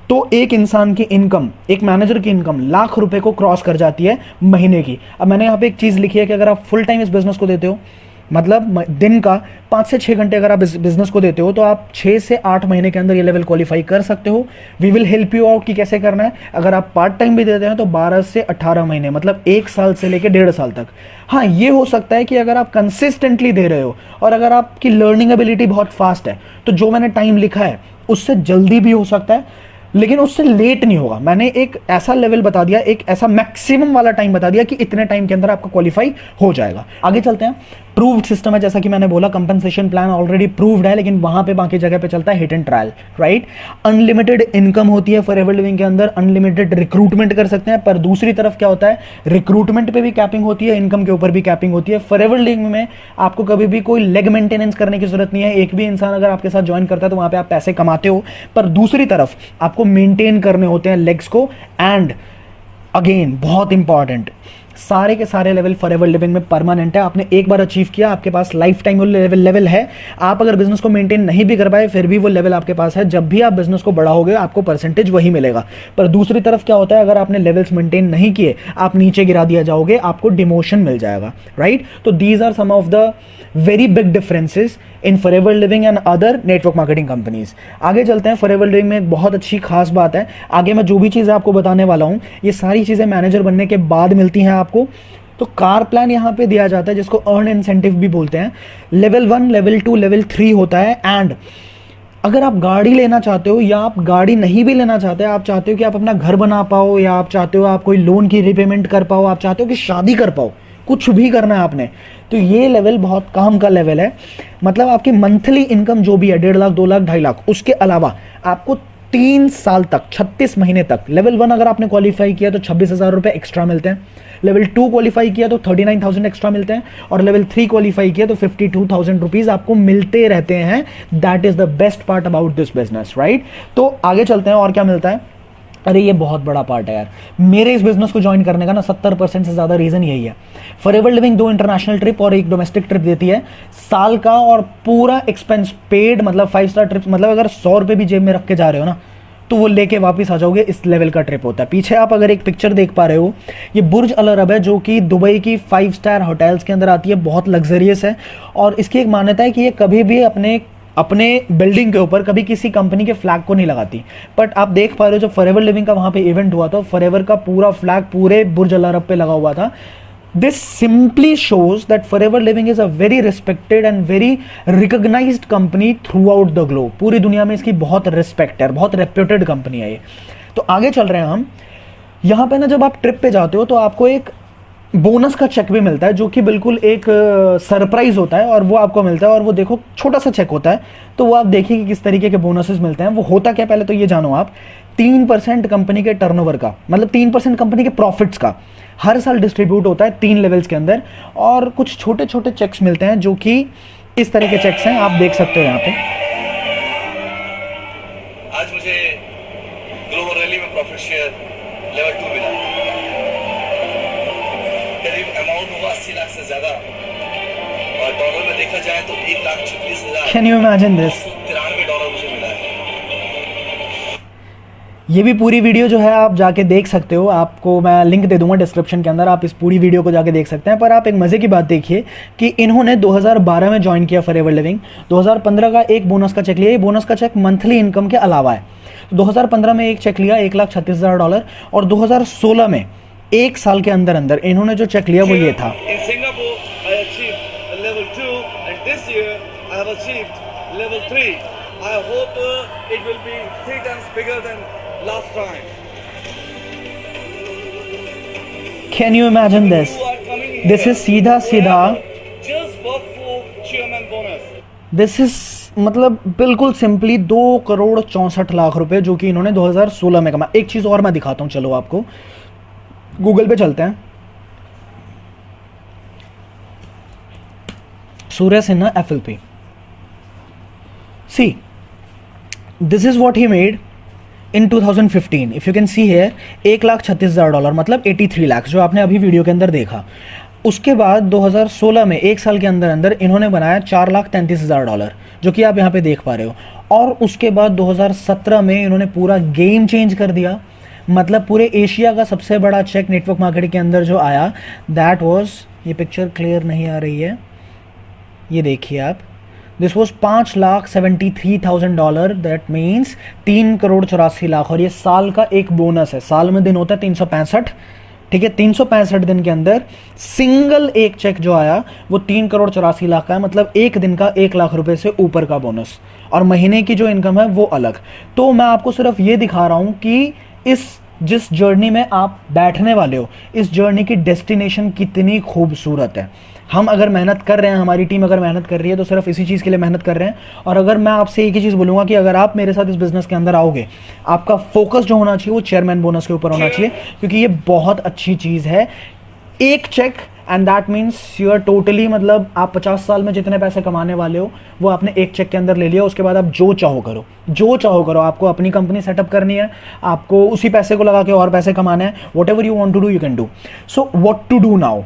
तो एक इंसान की इनकम, एक मैनेजर की इनकम लाख रुपए को क्रॉस कर जाती है महीने की। अब मैंने यहाँ पे एक चीज लिखी है कि अगर आप फुल टाइम इस बिजनेस को देते हो, मतलब दिन का 5 से 6 घंटे अगर आप इस बिजनेस को देते हो, तो आप 6 से 8 महीने के अंदर ये लेवल क्वालिफाई कर सकते हो। We will help you out कि कैसे करना है। अगर आप पार्ट टाइम भी देते हैं तो 12 से 18 महीने, मतलब 1 साल से लेकर 1.5 साल तक। हाँ, ये हो सकता है कि अगर आप कंसिस्टेंटली दे रहे हो और अगर आपकी लर्निंग एबिलिटी बहुत फास्ट है, तो जो मैंने टाइम लिखा है उससे जल्दी भी हो सकता है, लेकिन उससे लेट नहीं होगा। मैंने एक ऐसा लेवल बता दिया, एक ऐसा मैक्सिमम वाला टाइम बता दिया कि इतने टाइम के अंदर आपका क्वालिफाई हो जाएगा। आगे चलते हैं। प्रूव्ड सिस्टम है, जैसा कि मैंने बोला, कंपनसेशन प्लान ऑलरेडी प्रूव्ड है, लेकिन वहां पे बाकी जगह पे चलता है hit and trial, right. Unlimited income होती है फॉरएवर लिविंग के अंदर, अनलिमिटेड रिक्रूटमेंट कर सकते हैं। पर दूसरी तरफ क्या होता है, रिक्रूटमेंट पे भी कैपिंग होती है, इनकम के ऊपर भी कैपिंग होती है। फॉरएवर लिविंग में आपको कभी भी कोई लेग मेंटेनेंस करने की जरूरत नहीं है। एक भी इंसान अगर आपके साथ ज्वाइन करता है तो वहां पे आप पैसे कमाते हो, पर दूसरी तरफ आपको मेंटेन करने होते हैं लेग्स को। एंड अगेन बहुत इंपॉर्टेंट, सारे के सारे लेवल फॉरएवर लिविंग में परमानेंट है। आपने एक बार अचीव किया, आपके पास लाइफ टाइम लेवल है। आप अगर बिजनेस को मेंटेन नहीं भी कर पाए, फिर भी वो लेवल आपके पास है। जब भी आप बिजनेस को बढ़ाओगे आपको परसेंटेज वही मिलेगा। पर दूसरी तरफ क्या होता है, अगर आपने लेवल्स मेंटेन नहीं किए, आप नीचे गिरा दिया जाओगे, आपको डिमोशन मिल जाएगा, राइट। तो these are some of the very big differences in Forever Living and other network marketing companies. आगे चलते हैं। फॉरएवर लिविंग में एक बहुत अच्छी खास बात है, आगे मैं जो भी चीजें आपको बताने वाला हूं, ये सारी चीजें मैनेजर बनने के बाद मिलती हैं आपको। तो कार प्लान यहां पे दिया जाता है, जिसको अर्न इंसेंटिव भी बोलते हैं। लेवल 1, लेवल 2, लेवल 3 होता है। एंड अगर आप गाड़ी लेना चाहते हो, या आप गाड़ी नहीं भी लेना चाहते, आप चाहते हो कि आप अपना घर बना पाओ, या आप चाहते हो आप कोई लोन की रिपेमेंट कर पाओ, आप चाहते हो कि शादी कर पाओ, कुछ भी करना है आपने, तो ये लेवल बहुत काम का लेवल है। मतलब आपकी मंथली इनकम जो भी है, 1.5 लाख, 2 लाख, 2.5 लाख, उसके अलावा आपको 3 साल तक, 36 महीने तक, लेवल 1 अगर आपने क्वालिफाई किया तो 26,000 रुपए एक्स्ट्रा मिलते हैं। लेवल 2 क्वालिफाई किया तो 39,000 एक्स्ट्रा मिलते हैं, और लेवल 3 क्वालिफाई किया तो 52,000 रुपीज आपको मिलते रहते हैं। That is the best part about this business, right. तो आगे चलते हैं, और क्या मिलता है। अरे ये बहुत बड़ा पार्ट है यार, मेरे इस बिजनेस को ज्वाइन करने का ना 70% से ज्यादा रीजन यही है। फॉरएवर लिविंग 2 इंटरनेशनल ट्रिप और 1 डोमेस्टिक ट्रिप देती है साल का, और पूरा एक्सपेंस पेड, मतलब 5 स्टार ट्रिप। मतलब अगर 100 रुपए भी जेब में रख के जा रहे हो ना, तो वो लेके वापस आ जाओगे, इस लेवल का ट्रिप होता है। पीछे आप अगर एक पिक्चर देख पा रहे हो, ये बुर्ज अल अरब है, जो कि दुबई की 5 स्टार होटल्स के अंदर आती है, बहुत लग्जरियस है। और इसकी एक मान्यता है कि ये कभी भी अपने अपने बिल्डिंग के ऊपर कभी किसी कंपनी के फ्लैग को नहीं लगाती। बट आप देख पा रहे हो जब फॉरएवर लिविंग का वहाँ पे इवेंट हुआ था, फॉरएवर का पूरा फ्लैग पूरे बुर्ज अल अरब पे लगा हुआ था। This simply shows that Forever Living is a very respected and very recognized company throughout the globe. पूरी दुनिया में इसकी बहुत रिस्पेक्ट है, बहुत रेप्यूटेड कंपनी है ये। तो आगे चल रहे हैं हम। यहाँ पे ना जब आप ट्रिप पे जाते हो तो आपको एक बोनस का चेक भी मिलता है, जो कि बिल्कुल एक सरप्राइज होता है, और वो आपको मिलता है। और वो देखो छोटा सा चेक होता है, तो वो आप देखिए कि किस तरीके के बोनसेस मिलते हैं। वो होता क्या, पहले तो ये जानो आप, 3% कंपनी के टर्नओवर का, मतलब 3% कंपनी के प्रॉफिट्स का हर साल डिस्ट्रीब्यूट होता है 3 लेवल्स के अंदर। और कुछ छोटे छोटे चेक्स मिलते हैं जो कि इस तरह के चेक्स हैं, आप देख सकते हो यहाँ पे। आज मुझे ग्लोबल रैली में प्रॉफिट शेयर लेवल 2 मिला, करीब अमाउंट होगा 80 लाख से ज्यादा, और डॉलर में देखा जाए तो 1,36,000। Can you imagine this? $93 मुझे मिला है। ये भी पूरी वीडियो जो है आप जाके देख सकते हो, आपको मैं लिंक दे दूंगा डिस्क्रिप्शन के अंदर, आप इस पूरी वीडियो को जाके देख सकते हैं। पर आप एक मज़े की बात देखिए कि इन्होंने 2012 में ज्वाइन किया फॉरएवर लिविंग, 2015 का एक बोनस का चेक लिया। ये बोनस का चेक मंथली इनकम के अलावा है। 2015 में एक चेक लिया $1,36,000, और 2016 में एक साल के अंदर अंदर इन्होंने जो चेक लिया वो ये था। In Singapore, I achieved level 2, and this year I have achieved level 3. I hope it will be 3 times bigger than last time. Can you imagine this? You are coming This here is सीधा just work for chairman bonus. This is मतलब बिल्कुल simply 2,64,00,000 रुपए जो कि इन्होंने 2016 में कमाया। एक चीज़ और मैं दिखाता हूँ, चलो आपको गूगल पे चलते हैं। Surya Sinha FLP, see this is what he made in 2015। If you can see here $1,36,000, मतलब 83 लाख, जो आपने अभी वीडियो के अंदर देखा। उसके बाद 2016 में एक साल के अंदर अंदर इन्होंने बनाया $4,33,000, जो कि आप यहाँ पे देख पा रहे हो। और उसके बाद 2017 में इन्होंने पूरा गेम चेंज कर दिया, मतलब पूरे एशिया का सबसे बड़ा चेक नेटवर्क मार्केटिंग के अंदर जो आया, दैट वाज, ये पिक्चर क्लियर नहीं आ रही है, ये देखिए आप, दिस वॉज $5,73,000, दैट मीन्स 3,84,00,000। और ये साल का एक बोनस है, साल में दिन होता है 365, ठीक है। 365 दिन के अंदर सिंगल एक चेक जो आया वो 3,84,00,000 का है, मतलब एक दिन का 1,00,000 रुपए से ऊपर का बोनस, और महीने की जो इनकम है वो अलग। तो मैं आपको सिर्फ ये दिखा रहा हूं कि जिस जर्नी में आप बैठने वाले हो, इस जर्नी की डेस्टिनेशन कितनी खूबसूरत है। हम अगर मेहनत कर रहे हैं, हमारी टीम अगर मेहनत कर रही है, तो सिर्फ इसी चीज़ के लिए मेहनत कर रहे हैं। और अगर मैं आपसे एक ही चीज़ बोलूँगा कि अगर आप मेरे साथ इस बिजनेस के अंदर आओगे, आपका फोकस जो होना चाहिए वो चेयरमैन बोनस के ऊपर होना चाहिए, क्योंकि ये बहुत अच्छी चीज़ है। एक cheque and that means you are totally, मतलब आप 50 साल में जितने पैसे कमाने वाले हो वो आपने एक चेक के अंदर ले लिया। उसके बाद आप जो चाहो करो, जो चाहो करो। आपको अपनी कंपनी सेटअप करनी है, आपको उसी पैसे को लगा के और पैसे कमाने हैं, whatever you want to do you can do. So what to do now,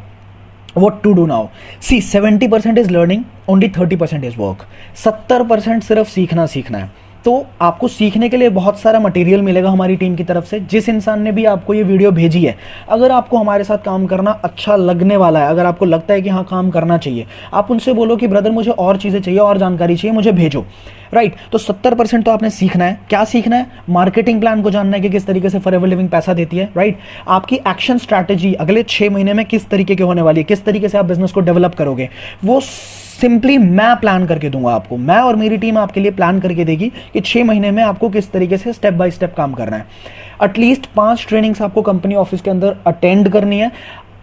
what to do now? See, 70% is learning, only 30% is work. 70% सिर्फ सीखना है। तो आपको सीखने के लिए बहुत सारा मटेरियल मिलेगा हमारी टीम की तरफ से। जिस इंसान ने भी आपको ये वीडियो भेजी है, अगर आपको हमारे साथ काम करना अच्छा लगने वाला है, अगर आपको लगता है कि हाँ काम करना चाहिए, आप उनसे बोलो कि ब्रदर मुझे और चीज़ें चाहिए, और जानकारी चाहिए, मुझे भेजो, राइट। तो 70% तो आपने सीखना है। क्या सीखना है? मार्केटिंग प्लान को जानना है कि किस तरीके से फॉरएवर लिविंग पैसा देती है, राइट। आपकी एक्शन स्ट्रैटेजी अगले 6 महीने में किस तरीके की होने वाली है, किस तरीके से आप बिजनेस को डेवलप करोगे, वो सिंपली मैं प्लान करके दूंगा आपको। मैं और मेरी टीम आपके लिए प्लान करके देगी कि 6 महीने में आपको किस तरीके से स्टेप बाय स्टेप काम करना है। एटलीस्ट 5 ट्रेनिंग्स आपको कंपनी ऑफिस के अंदर अटेंड करनी है।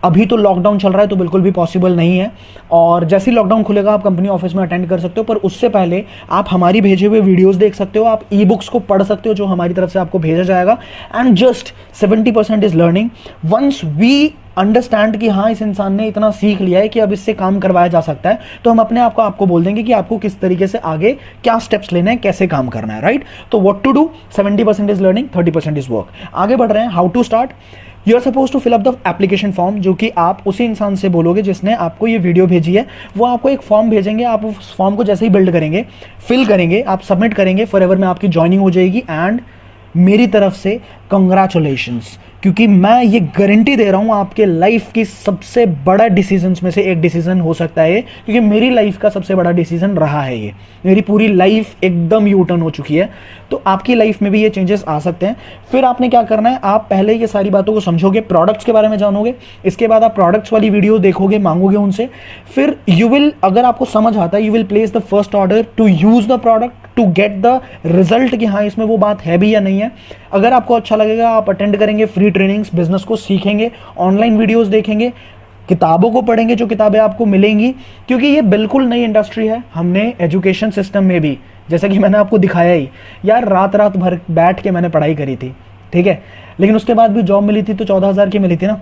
अभी तो लॉकडाउन चल रहा है तो बिल्कुल भी पॉसिबल नहीं है, और जैसे ही लॉकडाउन खुलेगा आप कंपनी ऑफिस में अटेंड कर सकते हो। पर उससे पहले आप हमारी भेजे हुए वीडियोस देख सकते हो, आप ई बुक्स को पढ़ सकते हो जो हमारी तरफ से आपको भेजा जाएगा। And just 70% is learning. Once we understand कि हाँ इस इंसान ने इतना सीख लिया है कि अब इससे काम करवाया जा सकता है, तो हम अपने आपको बोल देंगे कि आपको किस तरीके से आगे क्या स्टेप्स लेने हैं, कैसे काम करना है, राइट। तो what to do, 70% is learning, 30% is work. आगे बढ़ रहे हैं, how to start. You are suppose to fill up the application form, जो कि आप उसी इंसान से बोलोगे जिसने आपको ये वीडियो भेजी है। वो आपको एक फॉर्म भेजेंगे, आप उस फॉर्म को जैसे ही बिल्ड करेंगे, फिल करेंगे, आप सबमिट करेंगे, फॉरएवर में आपकी ज्वाइनिंग हो जाएगी। एंड मेरी तरफ से कंग्रेचुलेशंस, क्योंकि मैं ये गारंटी दे रहा हूँ आपके लाइफ की सबसे बड़ा डिसीजंस में से एक डिसीजन हो सकता है, क्योंकि मेरी लाइफ का सबसे बड़ा डिसीजन रहा है ये। मेरी पूरी लाइफ एकदम यू टर्न हो चुकी है, तो आपकी लाइफ में भी ये चेंजेस आ सकते हैं। फिर आपने क्या करना है, आप पहले ये सारी बातों को समझोगे, प्रोडक्ट्स के बारे में जानोगे, इसके बाद आप प्रोडक्ट्स वाली वीडियो देखोगे, मांगोगे उनसे, फिर यू विल, अगर आपको समझ आता है, you will place the first order to use the product to get the result कि हाँ इसमें वो बात है भी या नहीं है। अगर आपको अच्छा लगेगा आप अटेंड करेंगे फ्री ट्रेनिंग्स, बिजनेस को सीखेंगे, ऑनलाइन वीडियोस देखेंगे, किताबों को पढ़ेंगे जो किताबें आपको मिलेंगी, क्योंकि ये बिल्कुल नई इंडस्ट्री है। हमने एजुकेशन सिस्टम में भी, जैसा कि मैंने आपको दिखाया ही यार, रात रात भर बैठ के मैंने पढ़ाई करी थी, ठीक है, लेकिन उसके बाद भी जॉब मिली थी तो 14,000 की मिली थी ना।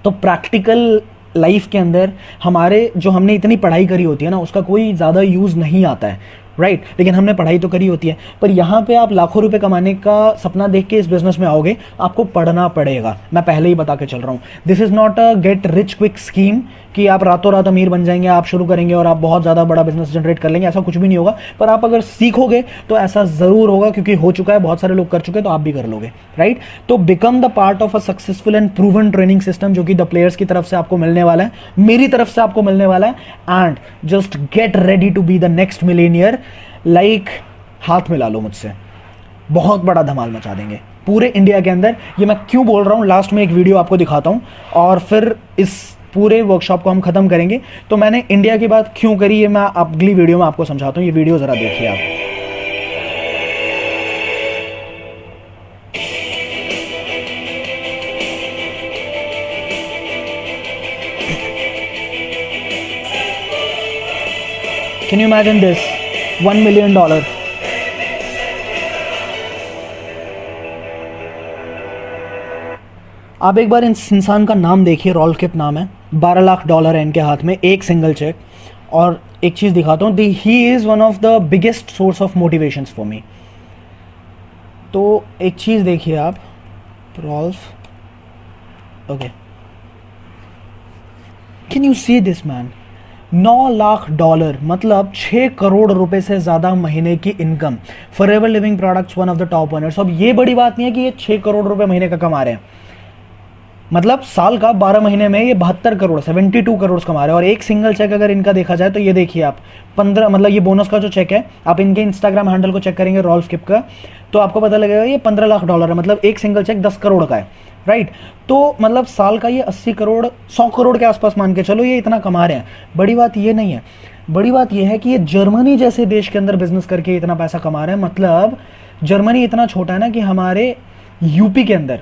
तो प्रैक्टिकल लाइफ के अंदर हमारे जो हमने इतनी पढ़ाई करी होती है ना, उसका कोई ज़्यादा यूज़ नहीं आता है, राइट। लेकिन हमने पढ़ाई तो करी होती है। पर यहाँ पे आप लाखों रुपए कमाने का सपना देख के इस बिजनेस में आओगे, आपको पढ़ना पड़ेगा। मैं पहले ही बता के चल रहा हूँ, this is not a get rich quick scheme कि आप रातों रात अमीर बन जाएंगे, आप शुरू करेंगे और आप बहुत ज़्यादा बड़ा बिजनेस जनरेट कर लेंगे, ऐसा कुछ भी नहीं होगा। पर आप अगर सीखोगे तो ऐसा ज़रूर होगा, क्योंकि हो चुका है, बहुत सारे लोग कर चुके हैं, तो आप भी कर लोगे, राइट। तो become the part of a successful and proven training system, जो कि द प्लेयर्स की तरफ से आपको मिलने वाला है, मेरी तरफ से आपको मिलने वाला है, and just get ready to be the next millionaire. Like हाथ मिला लो मुझसे, बहुत बड़ा धमाल मचा देंगे पूरे इंडिया के अंदर। ये मैं क्यों बोल रहा हूँ, लास्ट में एक वीडियो आपको दिखाता हूँ और फिर इस पूरे वर्कशॉप को हम खत्म करेंगे। तो मैंने इंडिया की बात क्यों करी, ये मैं अगली वीडियो में आपको समझाता हूँ। ये वीडियो जरा देखिए आप। Can you imagine this, $1 million। आप एक बार इस इंसान का नाम देखिए, रॉल्फ किप नाम है, $12 लाख है इनके हाथ में, एक सिंगल चेक। और एक चीज़ दिखाता हूँ, he is one of the biggest source of motivations for me. तो एक चीज़ देखिए आप, Rolf, okay, can you see this man, $9 lakh, मतलब 6 करोड़ रुपए से ज़्यादा महीने की income. Forever Living products one of the top earners. अब ये बड़ी बात नहीं है कि ये 6 करोड़ रुपए महीने का कमा रहे हैं, मतलब साल का 12 महीने में ये 72 करोड़ 72 करोड़ कमा रहे हैं। और एक सिंगल चेक अगर इनका देखा जाए तो ये देखिए आप, 15, मतलब ये बोनस का जो चेक है, आप इनके इंस्टाग्राम हैंडल को चेक करेंगे रॉल्फ किप का, तो आपको पता लगेगा ये $15 लाख है, मतलब एक सिंगल चेक 10 करोड़ का है, राइट। तो मतलब साल का ये 80 करोड़ 100 करोड़ के आसपास मान के चलो, ये इतना कमा रहे हैं। बड़ी बात ये नहीं है, बड़ी बात ये है कि ये जर्मनी जैसे देश के अंदर बिजनेस करके इतना पैसा कमा रहे हैं। मतलब जर्मनी इतना छोटा है ना कि हमारे यूपी के अंदर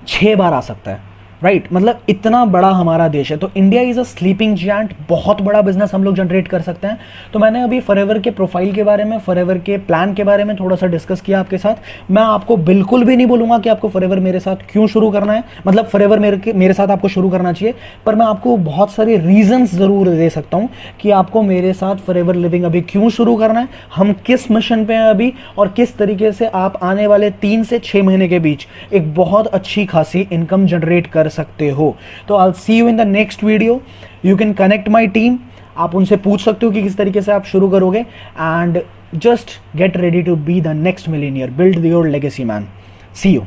6 बार आ सकता है, राइट। मतलब इतना बड़ा हमारा देश है। तो India is a sleeping giant, बहुत बड़ा बिजनेस हम लोग जनरेट कर सकते हैं। तो मैंने अभी फॉरएवर के प्रोफाइल के बारे में, फॉरएवर के प्लान के बारे में थोड़ा सा डिस्कस किया आपके साथ। मैं आपको बिल्कुल भी नहीं बोलूंगा कि आपको फॉरएवर मेरे साथ क्यों शुरू करना है, मतलब फॉरएवर मेरे साथ आपको शुरू करना चाहिए, पर मैं आपको बहुत सारे रीजंस जरूर दे सकता हूं कि आपको मेरे साथ फॉरएवर लिविंग अभी क्यों शुरू करना है, हम किस मिशन पे हैं अभी, और किस तरीके से आप आने वाले 3 से 6 महीने के बीच एक बहुत अच्छी खासी इनकम जनरेट कर सकते हो। तो I will see you in the next video. You can connect my team, आप उनसे पूछ सकते हो कि किस तरीके से आप शुरू करोगे, and just get ready to be the next millionaire, build your legacy man. See you.